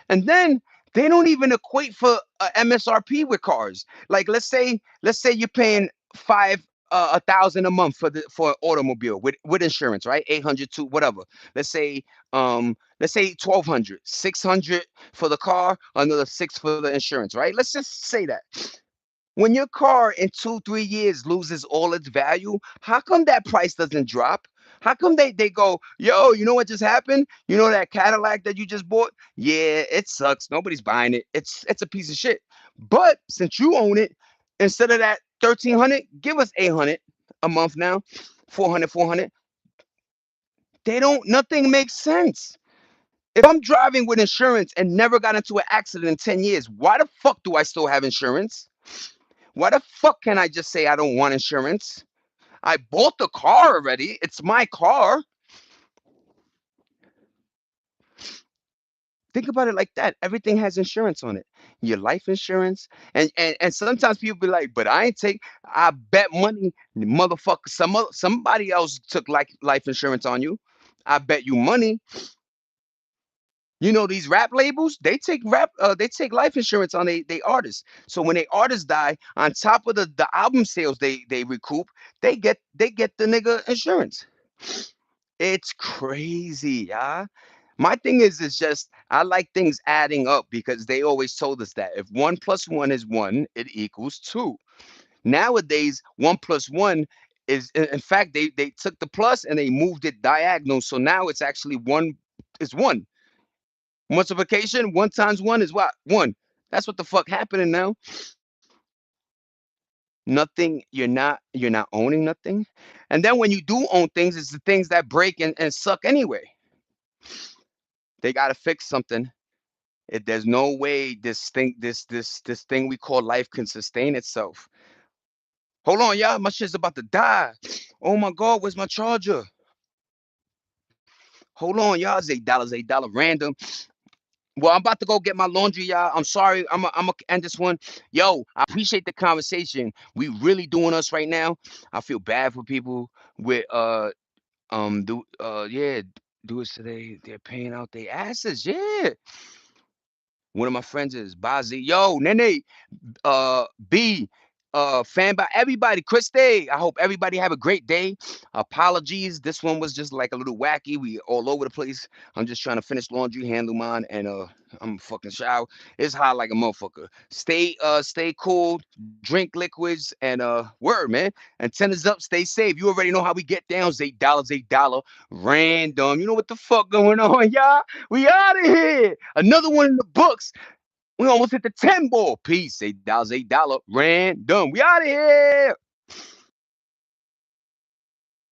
And then they don't even equate for MSRP with cars. Like let's say you're paying 1,000 a month for an automobile with insurance, right? 800 to whatever. Let's say 1,200, 600 for the car, another six for the insurance, right? Let's just say that. When your car in 2, 3 years loses all its value, how come that price doesn't drop? How come they go, yo, you know what just happened? You know that Cadillac that you just bought? Yeah, it sucks. Nobody's buying it. It's a piece of shit. But since you own it, instead of that 1,300, give us 800 a month now. 400, 400. They don't, nothing makes sense. If I'm driving with insurance and never got into an accident in 10 years, why the fuck do I still have insurance? Why the fuck can I just say I don't want insurance? I bought the car already. It's my car. Think about it like that. Everything has insurance on it. Your life insurance. And sometimes people be like, but I ain't take I bet money, motherfucker. Somebody else took like life insurance on you. I bet you money. You know these rap labels, they take life insurance on they artists. So when they artists die, on top of the album sales they recoup, they get the nigga insurance. It's crazy, yeah. My thing is just I like things adding up because they always told us that if one plus one is one, it equals two. Nowadays, one plus one in fact they took the plus and they moved it diagonal. So now it's actually one is one. Multiplication, one times one is what? One. That's what the fuck happening now. Nothing, you're not owning nothing. And then when you do own things, it's the things that break and suck anyway. They gotta fix something. There's no way this thing we call life can sustain itself. Hold on, y'all. My shit's about to die. Oh my god, where's my charger? Hold on, y'all. It's $8, random. Well, I'm about to go get my laundry, y'all. I'm sorry. I'm gonna end this one. Yo, I appreciate the conversation. We really doing us right now. I feel bad for people with do yeah, do it today. They're paying out their asses. Yeah. One of my friends is Bazi. Yo, Nene, B, fan by everybody. Christy, I hope everybody have a great day. Apologies, this one was just like a little wacky. We all over the place. I'm just trying to finish laundry, handle mine, and I'm fucking shower. It's hot like a motherfucker. Stay cool, drink liquids, and word, man. Antennas up, stay safe. You already know how we get down. It's $8, random. You know what the fuck going on, y'all? We out of here. Another one in the books. We almost hit the 10 ball. Peace. $8, $8. Random. We out of here.